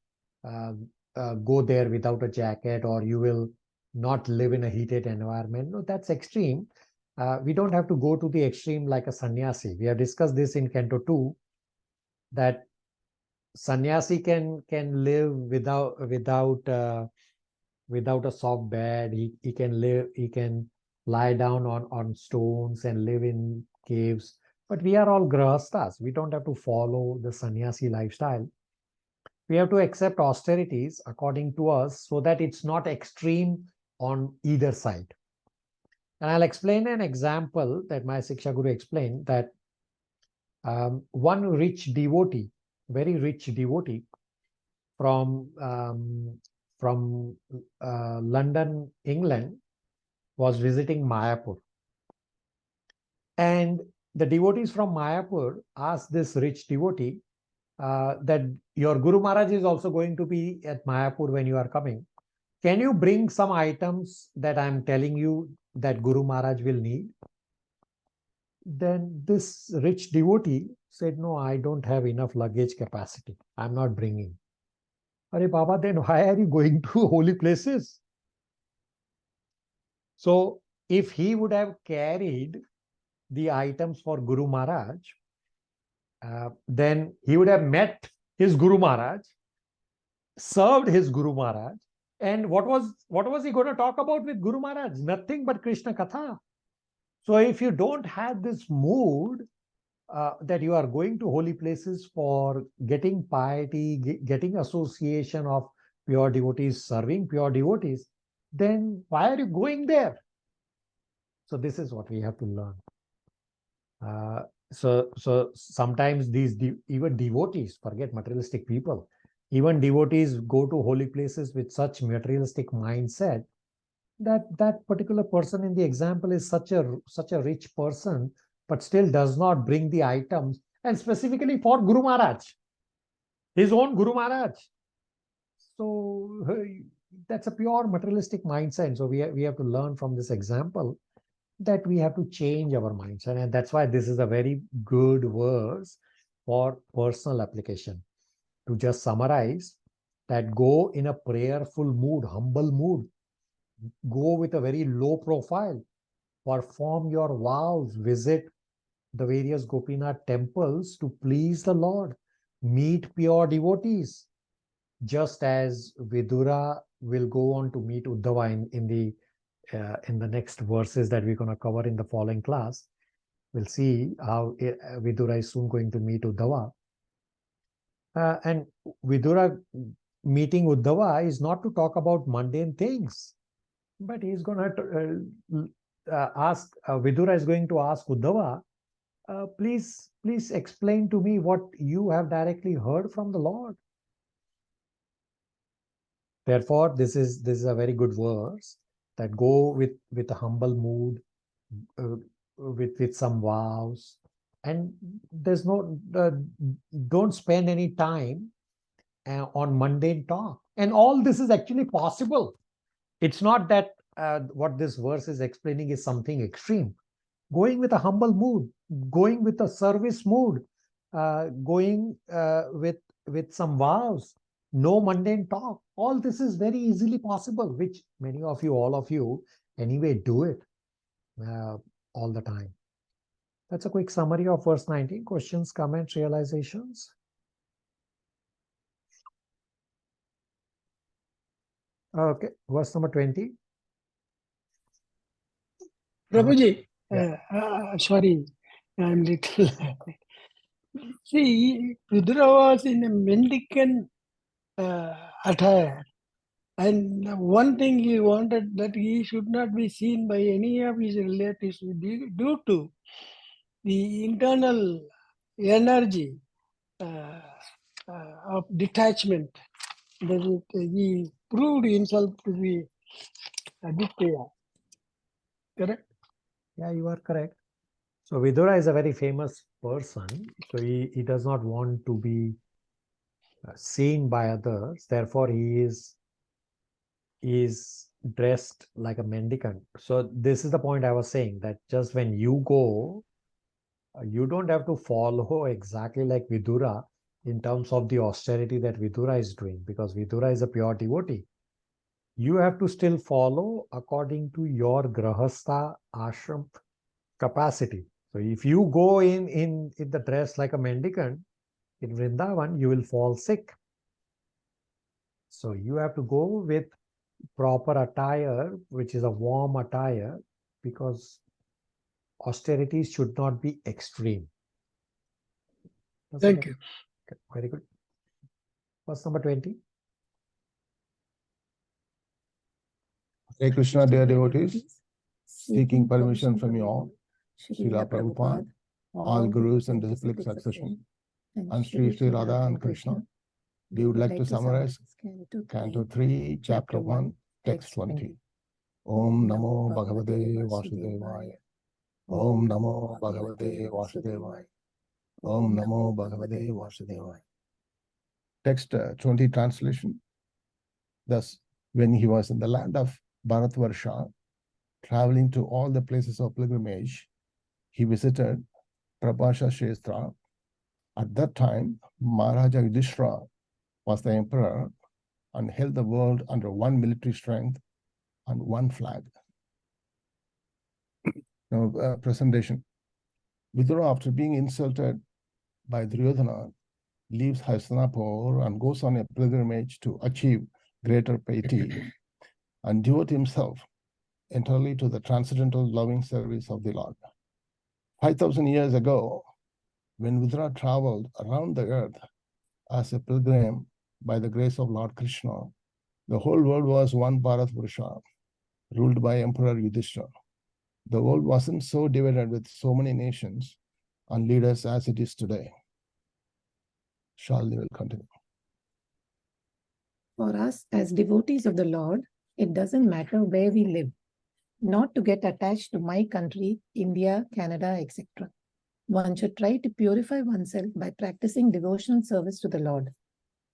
go there without a jacket, or you will not live in a heated environment. No, that's extreme. We don't have to go to the extreme like a sannyasi. We have discussed this in Canto 2, that sannyasi can live without a soft bed. He can lie down on stones and live in caves. But we are all grahasthas. We don't have to follow the sannyasi lifestyle. We have to accept austerities according to us, so that it's not extreme on either side. And I'll explain an example that my Siksha Guru explained, that one rich devotee, very rich devotee from London, England, was visiting Mayapur. And the devotees from Mayapur asked this rich devotee that your Guru Maharaj is also going to be at Mayapur when you are coming. Can you bring some items that I'm telling you that Guru Maharaj will need? Then this rich devotee said, no, I don't have enough luggage capacity. I'm not bringing. Arey Baba, then why are you going to holy places? So if he would have carried the items for Guru Maharaj, then he would have met his Guru Maharaj, served his Guru Maharaj, and what was he going to talk about with Guru Maharaj? Nothing but Krishna Katha. So if you don't have this mood that you are going to holy places for getting piety, getting association of pure devotees, serving pure devotees, then why are you going there? So this is what we have to learn. So sometimes these even devotees, forget materialistic people, even devotees go to holy places with such materialistic mindset that that particular person in the example is such a rich person, but still does not bring the items, and specifically for Guru Maharaj, his own Guru Maharaj. So that's a pure materialistic mindset. So we have to learn from this example that we have to change our mindset, and that's why this is a very good verse for personal application. To just summarize, that go in a prayerful mood, humble mood, go with a very low profile, perform your vows, visit the various Gopinath temples to please the Lord, meet pure devotees, just as Vidura will go on to meet Uddhava in the next verses that we're going to cover in the following class. We'll see how Vidura is soon going to meet Uddhava. And Vidura meeting Uddhava is not to talk about mundane things, but he's going to ask, Vidura is going to ask Uddhava, please explain to me what you have directly heard from the Lord. Therefore, this is a very good verse, that go with a humble mood, with some vows, and there's no don't spend any time on mundane talk. And all this is actually possible. It's not that what this verse is explaining is something extreme. Going with a humble mood, going with a service mood, going with some vows, no mundane talk. All this is very easily possible, which many of you, all of you, anyway do it all the time. That's a quick summary of verse 19. Questions, comments, realizations? Okay, verse number 20. Prabhuji, Yeah. sorry, I'm little. See, Vidura was in a mendicant attire. And one thing he wanted, that he should not be seen by any of his relatives due to the internal energy of detachment. That he proved himself to be Aditya. Correct? Yeah, you are correct. So Vidura is a very famous person. So he does not want to be seen by others. Therefore, he is dressed like a mendicant. So this is the point I was saying, that just when you go, you don't have to follow exactly like Vidura in terms of the austerity that Vidura is doing, because Vidura is a pure devotee. You have to still follow according to your grahastha ashram capacity. So if you go in the dress like a mendicant in Vrindavan, you will fall sick. So you have to go with proper attire, which is a warm attire, because austerity should not be extreme. Thank you. Okay, very good. Verse number 20. Hare Krishna, dear devotees, seeking permission from you all, Srila Prabhupada, all gurus and disciplic succession, and Sri Radha and Krishna, we would like to summarize Canto 3, Chapter 1, Text 20. Om Namo Bhagavate Vasudevaya. Om Namo Bhagavate Vasudevaya. Om Namo Bhagavate Vasudevaya. Text 20 translation. Thus, when he was in the land of Bharatvarsha, traveling to all the places of pilgrimage, he visited Prabhasha Shestra. At that time, Maharaja Yudhishthira was the emperor and held the world under one military strength and one flag. Now, presentation. Vidura, after being insulted by Duryodhana, leaves Hastinapur and goes on a pilgrimage to achieve greater piety and devote himself entirely to the transcendental loving service of the Lord. 5,000 years ago, when Vidura traveled around the earth as a pilgrim by the grace of Lord Krishna, the whole world was one Bharatvarsha, ruled by Emperor Yudhishthira. The world wasn't so divided with so many nations and leaders as it is today. Shalini will continue. For us as devotees of the Lord, it doesn't matter where we live, not to get attached to my country, India, Canada, etc. One should try to purify oneself by practicing devotional service to the Lord.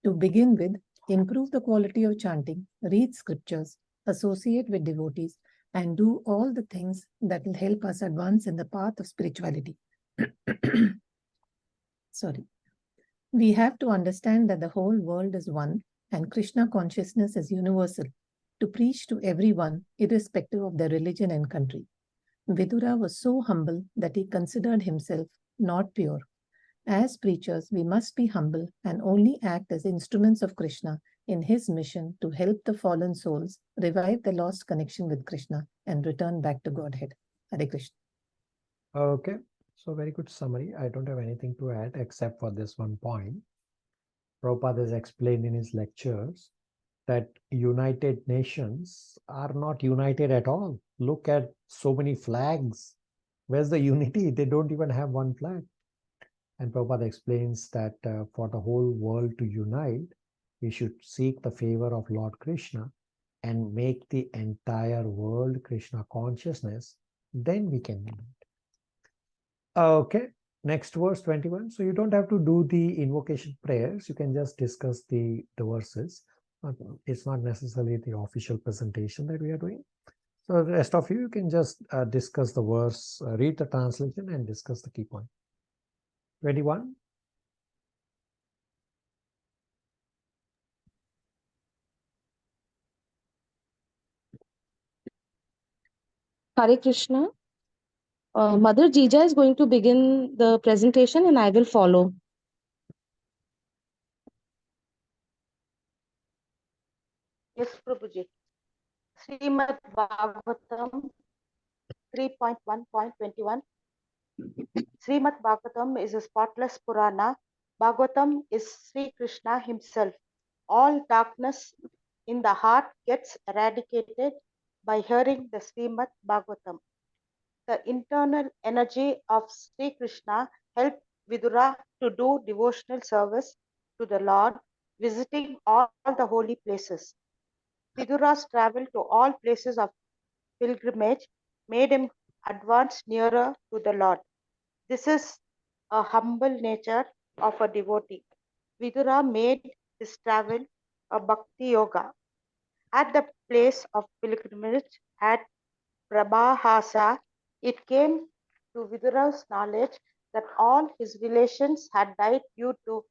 To begin with, improve the quality of chanting, read scriptures, associate with devotees, and do all the things that will help us advance in the path of spirituality. Sorry. We have to understand that the whole world is one and Krishna consciousness is universal, to preach to everyone, irrespective of their religion and country. Vidura was so humble that he considered himself not pure. As preachers, we must be humble and only act as instruments of Krishna in his mission to help the fallen souls revive the lost connection with Krishna and return back to Godhead. Hare Krishna. Okay, so very good summary. I don't have anything to add except for this one point. Prabhupada has explained in his lectures that United Nations are not united at all. Look at so many flags. Where's the unity? They don't even have one flag. And Prabhupada explains that for the whole world to unite, we should seek the favor of Lord Krishna and make the entire world Krishna consciousness. Then we can unite. Okay, next verse 21. So you don't have to do the invocation prayers. You can just discuss the verses. It's not necessarily the official presentation that we are doing. So the rest of you can just discuss the verse, read the translation and discuss the key point. 21. Hare Krishna. Mother Jija is going to begin the presentation and I will follow. Yes, Prabhuji. Srimad Bhagavatam 3.1.21. Srimad Bhagavatam is a spotless Purana. Bhagavatam is Sri Krishna himself. All darkness in the heart gets eradicated by hearing the Srimad Bhagavatam. The internal energy of Sri Krishna helped Vidura to do devotional service to the Lord, visiting all the holy places. Vidura's travel to all places of pilgrimage made him advance nearer to the Lord. This is a humble nature of a devotee. Vidura made his travel a bhakti yoga. At the place of pilgrimage at Prabhahasa, it came to Vidura's knowledge that all his relations had died due to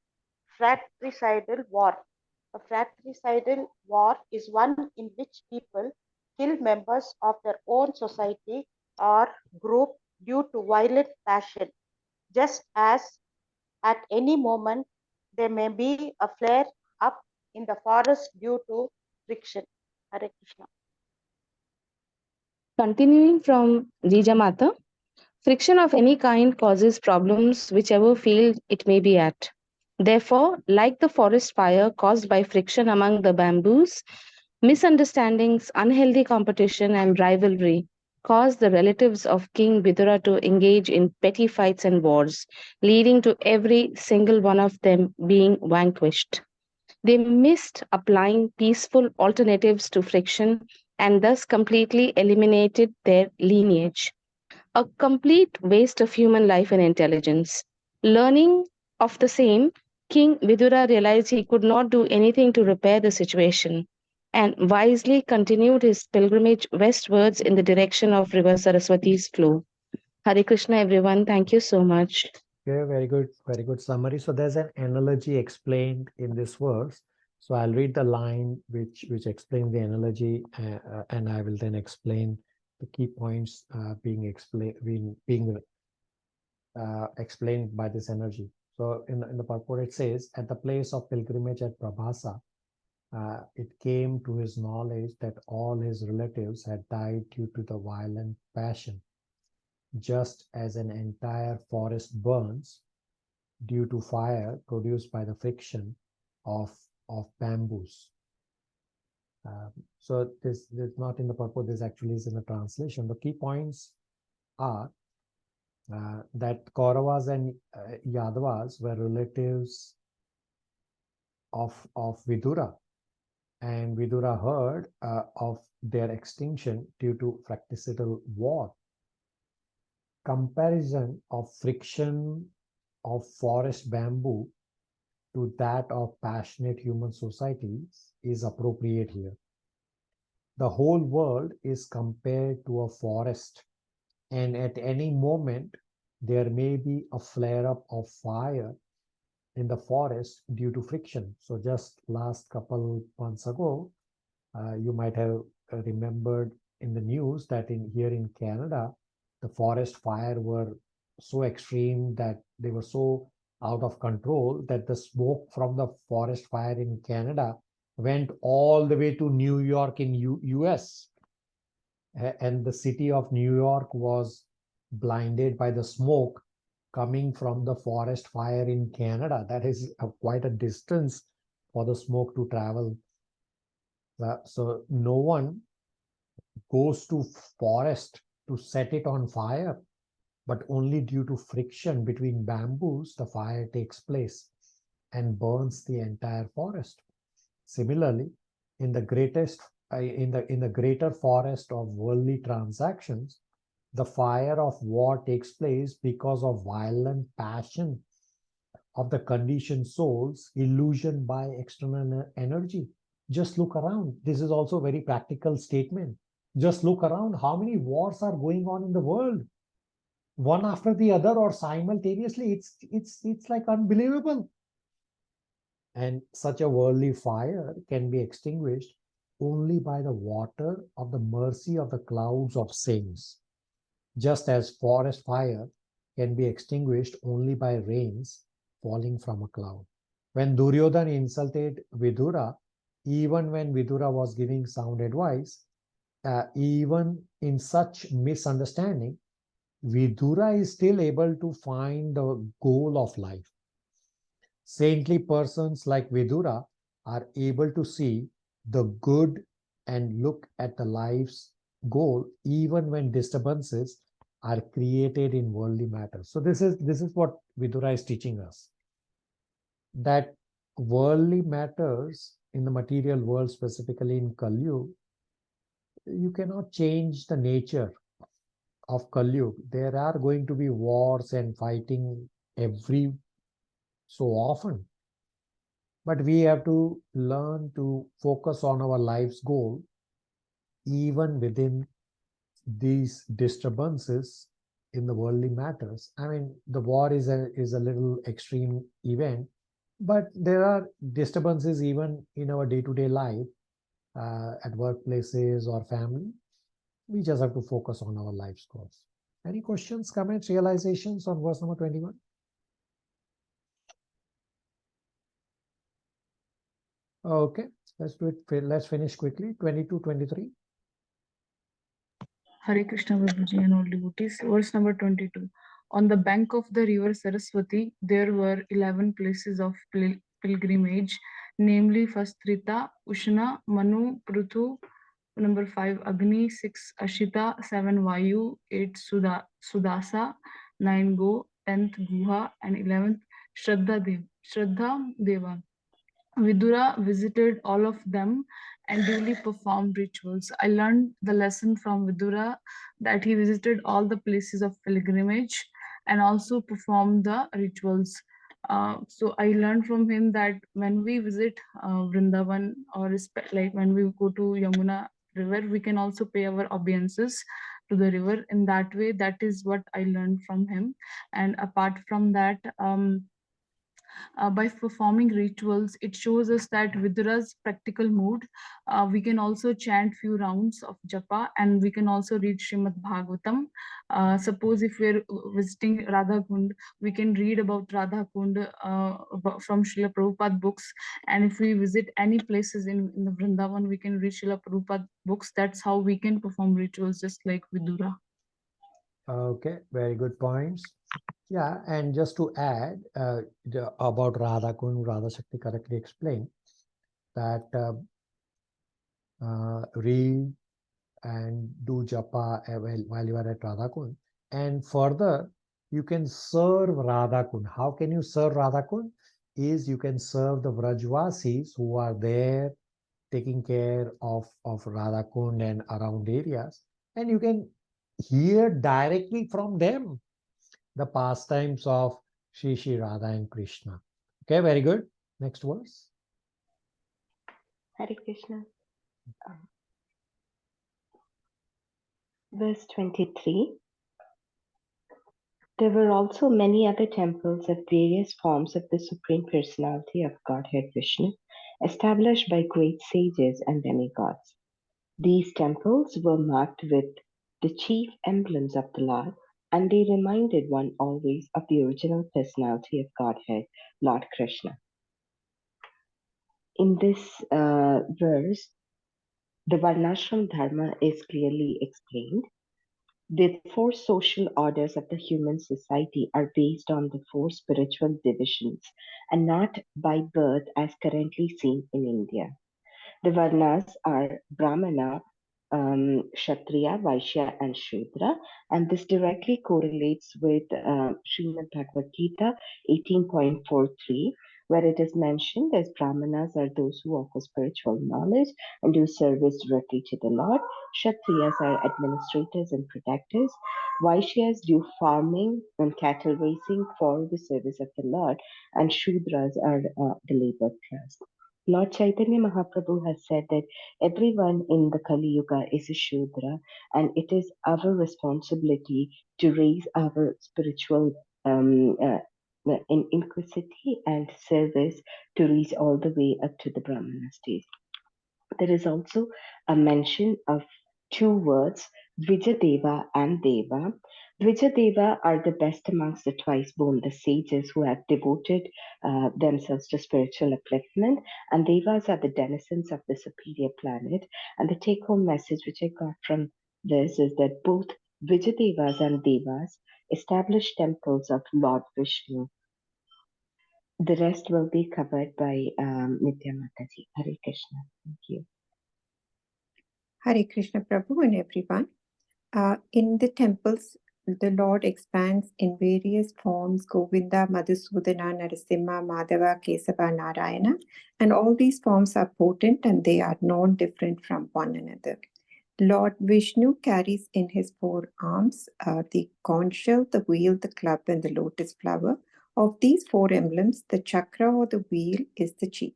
fratricidal war. A fratricidal war is one in which people kill members of their own society or group due to violent passion, just as at any moment there may be a flare up in the forest due to friction. Hare Krishna. Continuing from Jija Mata, friction of any kind causes problems whichever field it may be at. Therefore, like the forest fire caused by friction among the bamboos, misunderstandings, unhealthy competition, and rivalry caused the relatives of King Vidura to engage in petty fights and wars, leading to every single one of them being vanquished. They missed applying peaceful alternatives to friction and thus completely eliminated their lineage. A complete waste of human life and intelligence. Learning of the same, King Vidura realized he could not do anything to repair the situation and wisely continued his pilgrimage westwards in the direction of River Saraswati's flow. Hare Krishna, everyone. Thank you so much. Okay, very good summary. So there's an analogy explained in this verse. So I'll read the line which explains the analogy, and I will then explain the key points being explained by this energy. So in the purport it says, at the place of pilgrimage at Prabhasa, it came to his knowledge that all his relatives had died due to the violent passion, just as an entire forest burns due to fire produced by the friction of bamboos. So this is not in the purport, this actually is in the translation. The key points are that Kauravas and Yadavas were relatives of Vidura, and Vidura heard of their extinction due to fratricidal war. Comparison of friction of forest bamboo to that of passionate human societies is appropriate here. The whole world is compared to a forest, and at any moment there may be a flare-up of fire in the forest due to friction. So just last couple months ago, you might have remembered in the news that here in Canada, the forest fire were so extreme that they were so out of control that the smoke from the forest fire in Canada went all the way to New York in US. And the city of New York was blinded by the smoke coming from the forest fire in Canada. That is quite a distance for the smoke to travel. So no one goes to forest to set it on fire, but only due to friction between bamboos, the fire takes place and burns the entire forest. Similarly, in the greater forest of worldly transactions, the fire of war takes place because of violent passion of the conditioned souls, illusioned by external energy. Just look around. This is also a very practical statement. Just look around. How many wars are going on in the world? One after the other or simultaneously. It's like unbelievable. And such a worldly fire can be extinguished only by the water of the mercy of the clouds of saints, just as forest fire can be extinguished only by rains falling from a cloud. When Duryodhana insulted Vidura, even when Vidura was giving sound advice, even in such misunderstanding, Vidura is still able to find the goal of life. Saintly persons like Vidura are able to see the good and look at the life's goal even when disturbances are created in worldly matters. So this is what Vidura is teaching us, that worldly matters in the material world, specifically in Kali Yuga, you cannot change the nature of Kali Yuga. There are going to be wars and fighting every so often. But we have to learn to focus on our life's goal, even within these disturbances in the worldly matters. I mean, the war is a little extreme event, but there are disturbances even in our day-to-day life, at workplaces or family. We just have to focus on our life's goals. Any questions, comments, realizations on verse number 21? Okay, let's do it. Let's finish quickly. 22, 23. Hare Krishna Prabhuji and all devotees. Verse number 22. On the bank of the river Saraswati, there were 11 places of pilgrimage, namely first Trita, Ushna, Manu, Pruthu, number 5 Agni, 6 Ashita, 7 Vayu, 8 Sudasa, 9 Go, 10th Guha, and 11th Shraddha Deva. Vidura visited all of them and duly performed rituals. I learned the lesson from Vidura that he visited all the places of pilgrimage and also performed the rituals. So I learned from him that when we visit Vrindavan, or like when we go to Yamuna river, we can also pay our obeisances to the river. In that way, that is what I learned from him. And apart from that, by performing rituals, it shows us that Vidura's practical mood. We can also chant few rounds of japa, and we can also read Srimad Bhagavatam. Suppose if we're visiting Radha Kund, we can read about Radha Kund from Srila Prabhupada books. And if we visit any places in the Vrindavan, we can read Srila Prabhupada books. That's how we can perform rituals just like Vidura. Okay, very good points. Yeah, and just to add about Radha Kund, Radha Shakti correctly explained that read and do japa while you are at Radhakund. And further, you can serve Radhakund. How can you serve Radhakund? Is you can serve the Vrajvasis who are there taking care of Radhakund and around areas, and you can hear directly from them the pastimes of Shri Radha and Krishna. Okay, very good. Next verse. Hare Krishna. Verse 23. There were also many other temples of various forms of the Supreme Personality of Godhead Vishnu, established by great sages and demigods. These temples were marked with the chief emblems of the Lord, and they reminded one always of the original personality of Godhead, Lord Krishna. In this verse, the Varnashram Dharma is clearly explained. The four social orders of the human society are based on the four spiritual divisions and not by birth as currently seen in India. The Varnas are Brahmana, Kshatriya, Vaishya, and Shudra, and this directly correlates with Srimad Bhagavad Gita 18.43, where it is mentioned as Brahmanas are those who offer spiritual knowledge and do service directly to the Lord. Kshatriyas are administrators and protectors. Vaishyas do farming and cattle raising for the service of the Lord, and Shudras are the labor class. Lord Chaitanya Mahaprabhu has said that everyone in the Kali Yuga is a Shudra, and it is our responsibility to raise our spiritual inquisity and service to reach all the way up to the Brahmana stage. There is also a mention of two words, Dvijadeva and Deva. Dvijadeva are the best amongst the twice-born, the sages who have devoted themselves to spiritual upliftment, and Devas are the denizens of the superior planet. And the take-home message which I got from this is that both Vijayadevas and Devas established temples of Lord Vishnu. The rest will be covered by Nitya Mataji. Hare Krishna. Thank you. Hare Krishna Prabhu and everyone. In the temples, the Lord expands in various forms: Govinda, Madhusudana, Narasimha, Madhava, Kesava, Narayana, and all these forms are potent and they are non-different from one another. Lord Vishnu carries in his four arms the conch shell, the wheel, the club, and the lotus flower. Of these four emblems, the chakra or the wheel is the chief.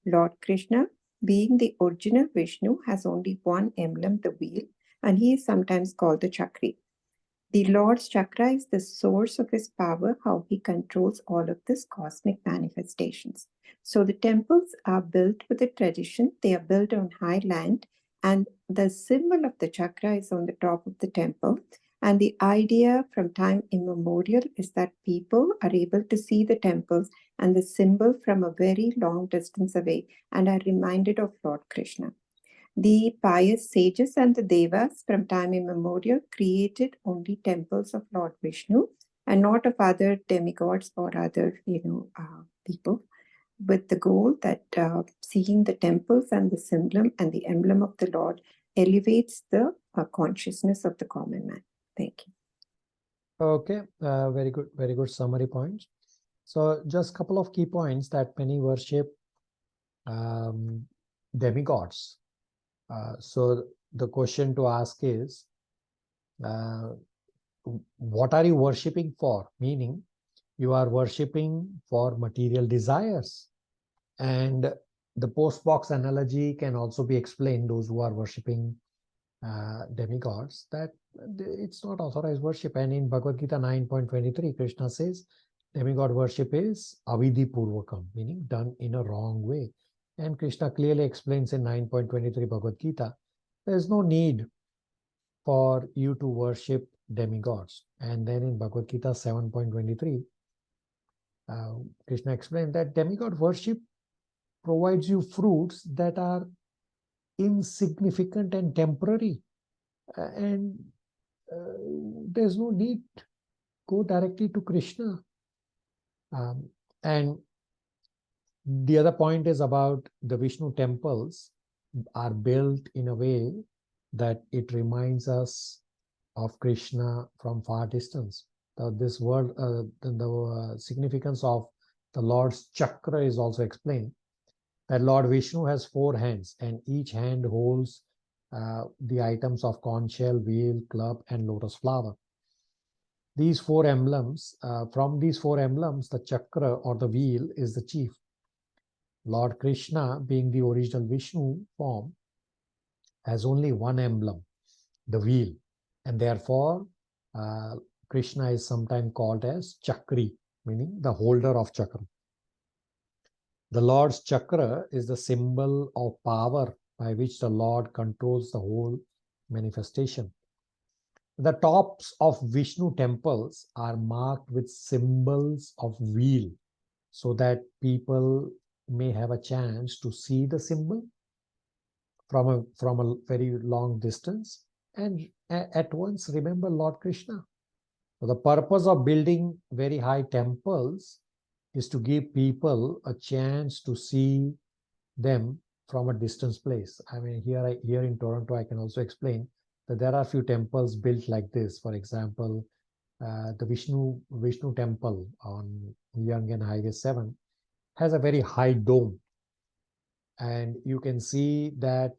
Lord Krishna, being the original Vishnu, has only one emblem, the wheel, and he is sometimes called the Chakri. The Lord's chakra is the source of his power, how he controls all of these cosmic manifestations. So the temples are built with a tradition. They are built on high land, and the symbol of the chakra is on the top of the temple. And the idea from time immemorial is that people are able to see the temples and the symbol from a very long distance away and are reminded of Lord Krishna. The pious sages and the devas from time immemorial created only temples of Lord Vishnu and not of other demigods or other people, with the goal that seeing the temples and the symbol and the emblem of the Lord elevates the consciousness of the common man. Thank you. Okay, very good summary points. So just a couple of key points that many worship demigods. So the question to ask is, what are you worshipping for? Meaning, you are worshipping for material desires. And the postbox analogy can also be explained, those who are worshipping demigods, that it's not authorized worship. And in Bhagavad Gita 9.23, Krishna says, demigod worship is avidhi purvakam, meaning done in a wrong way. And Krishna clearly explains in 9.23 Bhagavad Gita, there is no need for you to worship demigods. And then in Bhagavad Gita 7.23, Krishna explained that demigod worship provides you fruits that are insignificant and temporary. And there's no need. Go directly to Krishna. And the other point is about the Vishnu temples. are built in a way that it reminds us of Krishna from far distance. This word, the significance of the Lord's chakra is also explained. That Lord Vishnu has 4 hands, and each hand holds the items of conch shell, wheel, club, and lotus flower. These 4 emblems, from these 4 emblems, the chakra or the wheel is the chief. Lord Krishna, being the original Vishnu form, has only one emblem, the wheel, and therefore Krishna is sometimes called as Chakri, meaning the holder of chakra. The Lord's chakra is the symbol of power by which the Lord controls the whole manifestation. The tops of Vishnu temples are marked with symbols of wheel so that people may have a chance to see the symbol from a very long distance and at once remember Lord Krishna. So the purpose of building very high temples is to give people a chance to see them from a distant place. I mean, here in Toronto, I can also explain that there are a few temples built like this. For example, the Vishnu temple on Yongan Highway 7 has a very high dome. And you can see that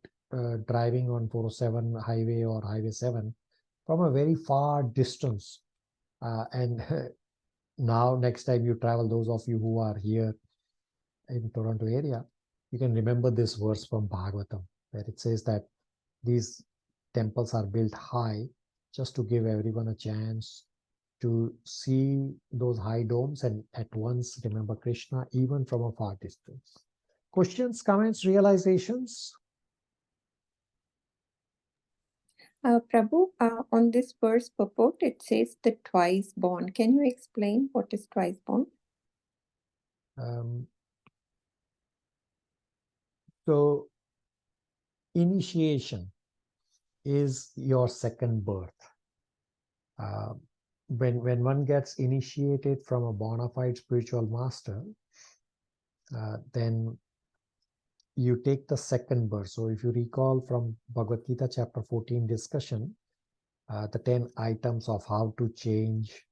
driving on 407 highway or Highway 7 from a very far distance. And now, next time you travel, those of you who are here in Toronto area, you can remember this verse from Bhagavatam, where it says that these temples are built high just to give everyone a chance to see those high domes and at once remember Krishna even from a far distance. Questions, comments, realizations? Prabhu, on this verse purport, it says the twice born. Can you explain what is twice born? So, initiation is your second birth. When one gets initiated from a bona fide spiritual master, then you take the second birth. So if you recall from Bhagavad Gita chapter 14 discussion, the 10 items of how to change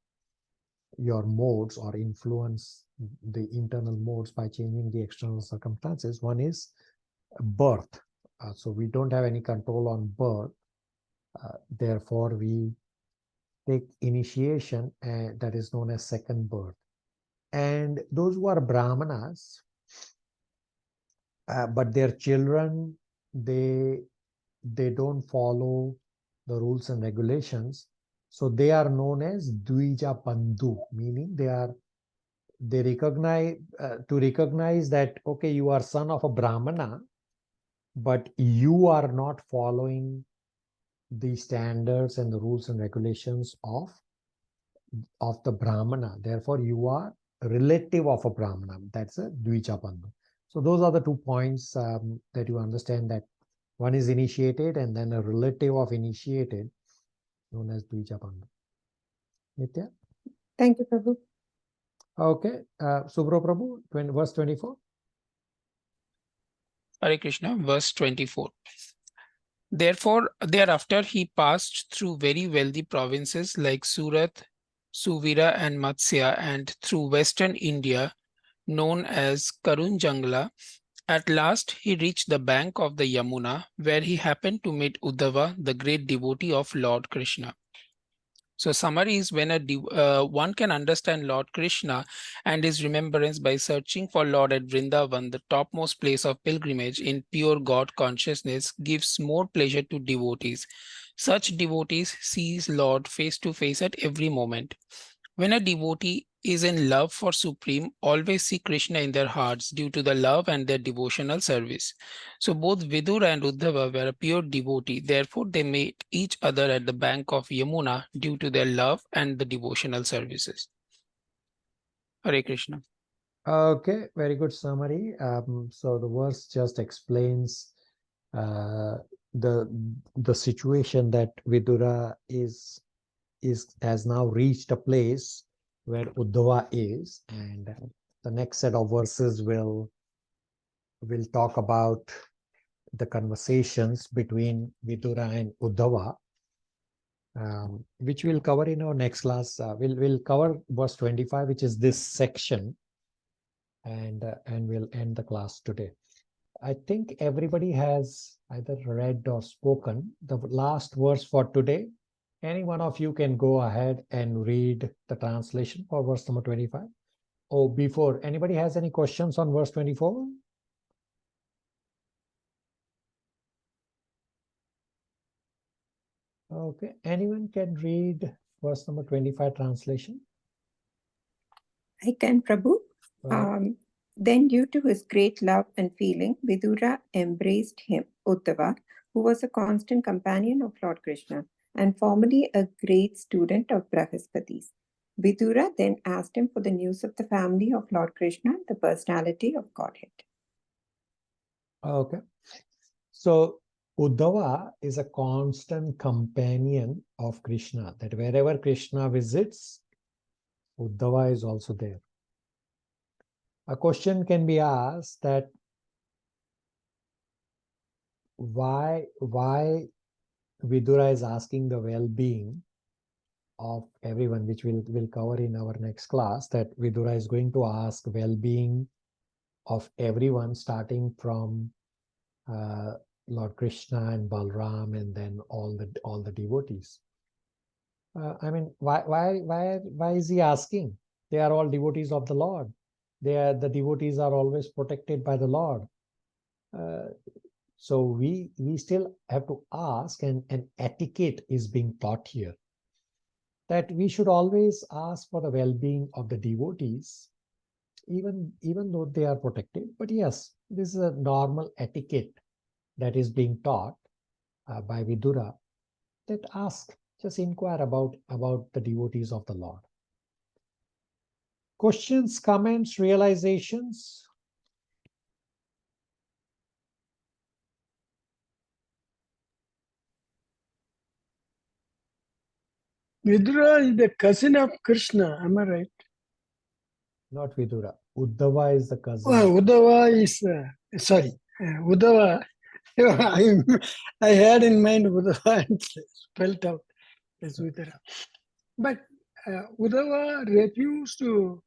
your modes or influence the internal modes by changing the external circumstances. One is birth. So we don't have any control on birth. Therefore, we take initiation, and that is known as second birth. And those who are Brahmanas, but their children, they don't follow the rules and regulations. So they are known as Dvija Bandhu, meaning they recognize that, okay, you are son of a Brahmana, but you are not following the standards and the rules and regulations of the Brahmana. Therefore, you are a relative of a Brahmana. That's a Dvija Bandhu. So those are the 2 points that you understand, that one is initiated and then a relative of initiated known as Dvija Bandhu. Nitya? Thank you, Prabhu. Okay. Subro Prabhu, verse 24. Hare Krishna, verse 24. Therefore, thereafter he passed through very wealthy provinces like Surat, Suvira, and Matsya, and through western India, known as Karunjangla. At last, he reached the bank of the Yamuna, where he happened to meet Uddhava, the great devotee of Lord Krishna. So summary is when one can understand Lord Krishna and his remembrance by searching for Lord at Vrindavan, the topmost place of pilgrimage in pure God consciousness, gives more pleasure to devotees. Such devotees sees Lord face to face at every moment. When a devotee is in love for Supreme, always see Krishna in their hearts due to the love and their devotional service. So both Vidura and Uddhava were a pure devotee. Therefore, they met each other at the bank of Yamuna due to their love and the devotional services. Hare Krishna. Okay, very good summary. So the verse just explains the situation that Vidura has now reached a place where Uddhava is, and the next set of verses will talk about the conversations between Vidura and Uddhava, which we'll cover in our next class. We'll cover verse 25, which is this section, and we'll end the class today. I think everybody has either read or spoken the last verse for today. Any one of you can go ahead and read the translation for verse number 25. Oh, before, anybody has any questions on verse 24? Okay, anyone can read verse number 25 translation? I can, Prabhu. Then, due to his great love and feeling, Vidura embraced him, Uddhava, who was a constant companion of Lord Krishna and formerly a great student of Brahaspati's. Vidura then asked him for the news of the family of Lord Krishna, the personality of Godhead. Okay. So, Uddhava is a constant companion of Krishna, that wherever Krishna visits, Uddhava is also there. A question can be asked that why Vidura is asking the well-being of everyone, which we'll cover in our next class, that Vidura is going to ask well-being of everyone, starting from Lord Krishna and Balram, and then all the devotees. I mean, why is he asking? They are all devotees of the Lord. The devotees are always protected by the Lord. So we still have to ask, and etiquette is being taught here, that we should always ask for the well-being of the devotees, even though they are protected. But yes, this is a normal etiquette that is being taught by Vidura, that ask, just inquire about the devotees of the Lord. Questions, comments, realizations? Vidura is the cousin of Krishna, am I right? Not Vidura. Uddhava is the cousin. Oh, Uddhava is, Uddhava. I had in mind Uddhava and spelled out as Vidura. But Uddhava refused to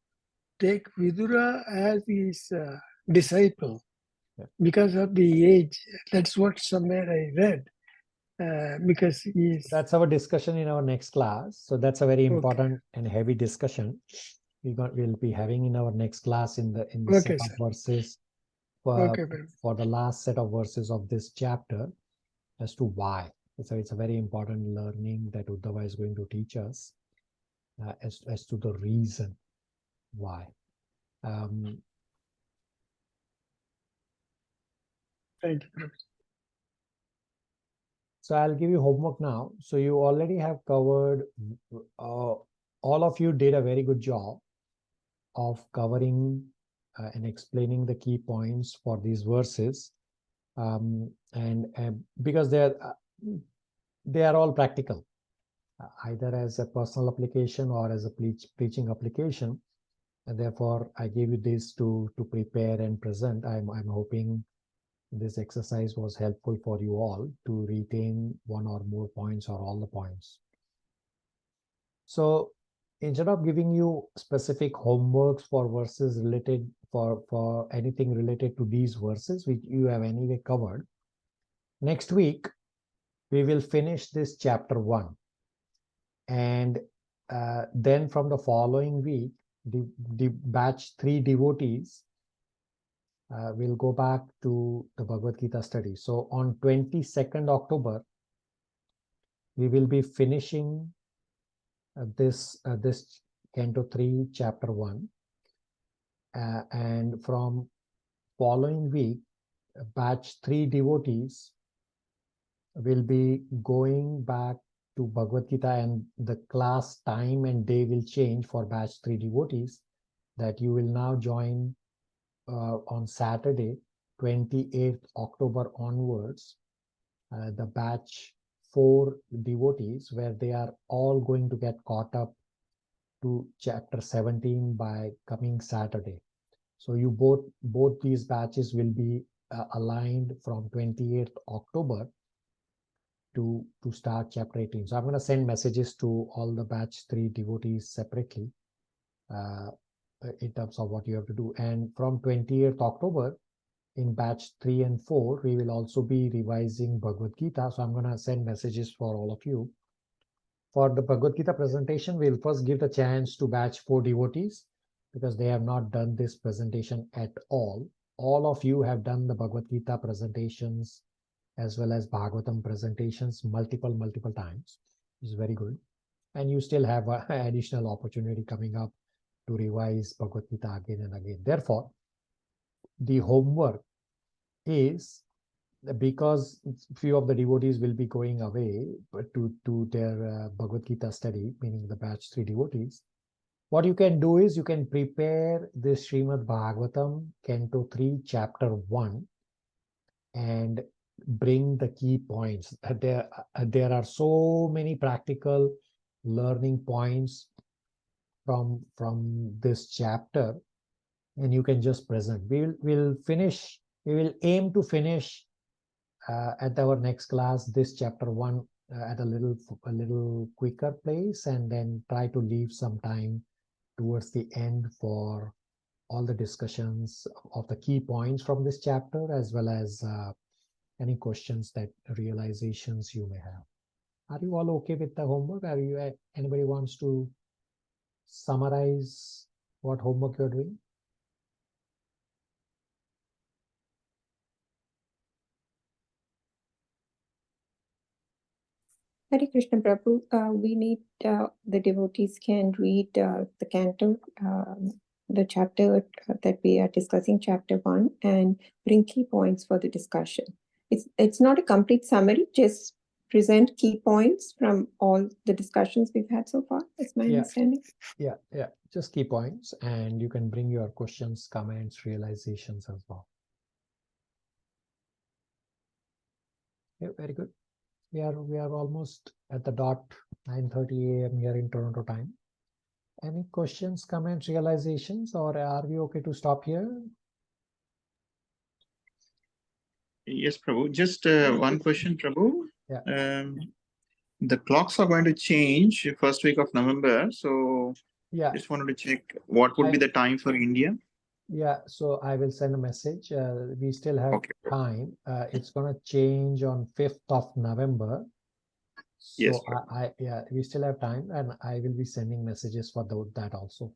take Vidura as his disciple because of the age. That's what somewhere I read. Because he's... That's our discussion in our next class. So that's a very important and heavy discussion we'll be having in our next class in the set of verses for the last set of verses of this chapter, as to why. So it's a very important learning that Uddhava is going to teach us as to the reason why. Thank you. So I'll give you homework now. So you already have covered, all of you did a very good job of covering and explaining the key points for these verses. And because they are all practical, either as a personal application or as a preaching application. And therefore, I gave you this to prepare and present. I'm hoping this exercise was helpful for you all to retain one or more points or all the points. So instead of giving you specific homeworks for verses related for anything related to these verses, which you have anyway covered, next week we will finish this chapter 1, and then from the following week, the batch 3 devotees will go back to the Bhagavad Gita study. So on 22nd October, we will be finishing this Canto 3, Chapter 1. And from following week, batch 3 devotees will be going back to Bhagavad Gita, and the class time and day will change for batch 3 devotees, that you will now join on Saturday, 28th October onwards, the batch 4 devotees, where they are all going to get caught up to chapter 17 by coming Saturday. So you both these batches will be aligned from 28th October to start chapter 18. So I'm going to send messages to all the batch 3 devotees separately in terms of what you have to do. And from 28th October, in batch 3 and 4, we will also be revising Bhagavad Gita. So I'm going to send messages for all of you. For the Bhagavad Gita presentation, we'll first give the chance to batch 4 devotees because they have not done this presentation at all. All of you have done the Bhagavad Gita presentations as well as Bhagavatam presentations multiple times. It's very good. And you still have an additional opportunity coming up to revise Bhagavad Gita again and again. Therefore, the homework is, because few of the devotees will be going away to their Bhagavad Gita study, meaning the batch 3 devotees, what you can do is you can prepare this Srimad Bhagavatam, Canto 3, Chapter 1, and bring the key points. There are so many practical learning points from this chapter, and you can just present. We will aim to finish at our next class this chapter 1 at a little quicker pace, and then try to leave some time towards the end for all the discussions of the key points from this chapter, as well as any questions that realizations you may have. Are you all okay with the homework? Anybody wants to summarize what homework you're doing? Hare Krishna Prabhu, we need the devotees can read the canto, the chapter that we are discussing, chapter 1, and bring key points for the discussion. It's not a complete summary, just present key points from all the discussions we've had so far. That's my understanding. Yeah, just key points, and you can bring your questions, comments, realizations as well. Yeah, very good. We are almost at the dot 9:30 a.m. here in Toronto time. Any questions, comments, realizations, or are we okay to stop here? Yes, Prabhu. Just one question, Prabhu. Yeah. The clocks are going to change first week of November. So just wanted to check what would be the time for India. Yeah, so I will send a message. We still have time. It's going to change on 5th of November. So yes, we still have time, and I will be sending messages for that also.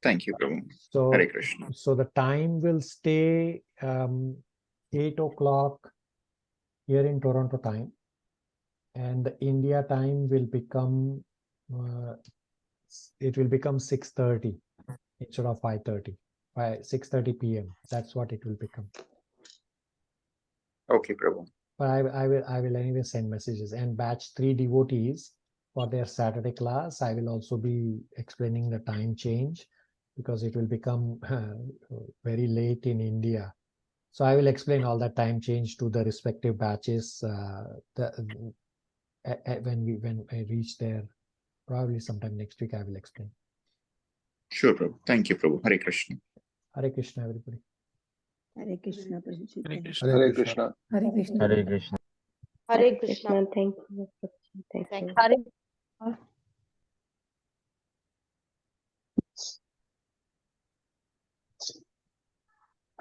Thank you, Prabhu. So, Hare Krishna. So the time will stay 8 o'clock here in Toronto time, and the India time will become 6:30 instead of 5:30. By 6:30 p.m. That's what it will become. Okay, Prabhu. But I will anyway send messages. And batch 3 devotees for their Saturday class, I will also be explaining the time change, because it will become very late in India. So I will explain all that time change to the respective batches when I reach there. Probably sometime next week I will explain. Sure, Prabhu. Thank you, Prabhu. Hare Krishna. Hare Krishna, everybody. Hare Krishna, Prabhuji. Hare Krishna. Hare Krishna. Hare Krishna. Hare Krishna. Thank you. Thank you. Hare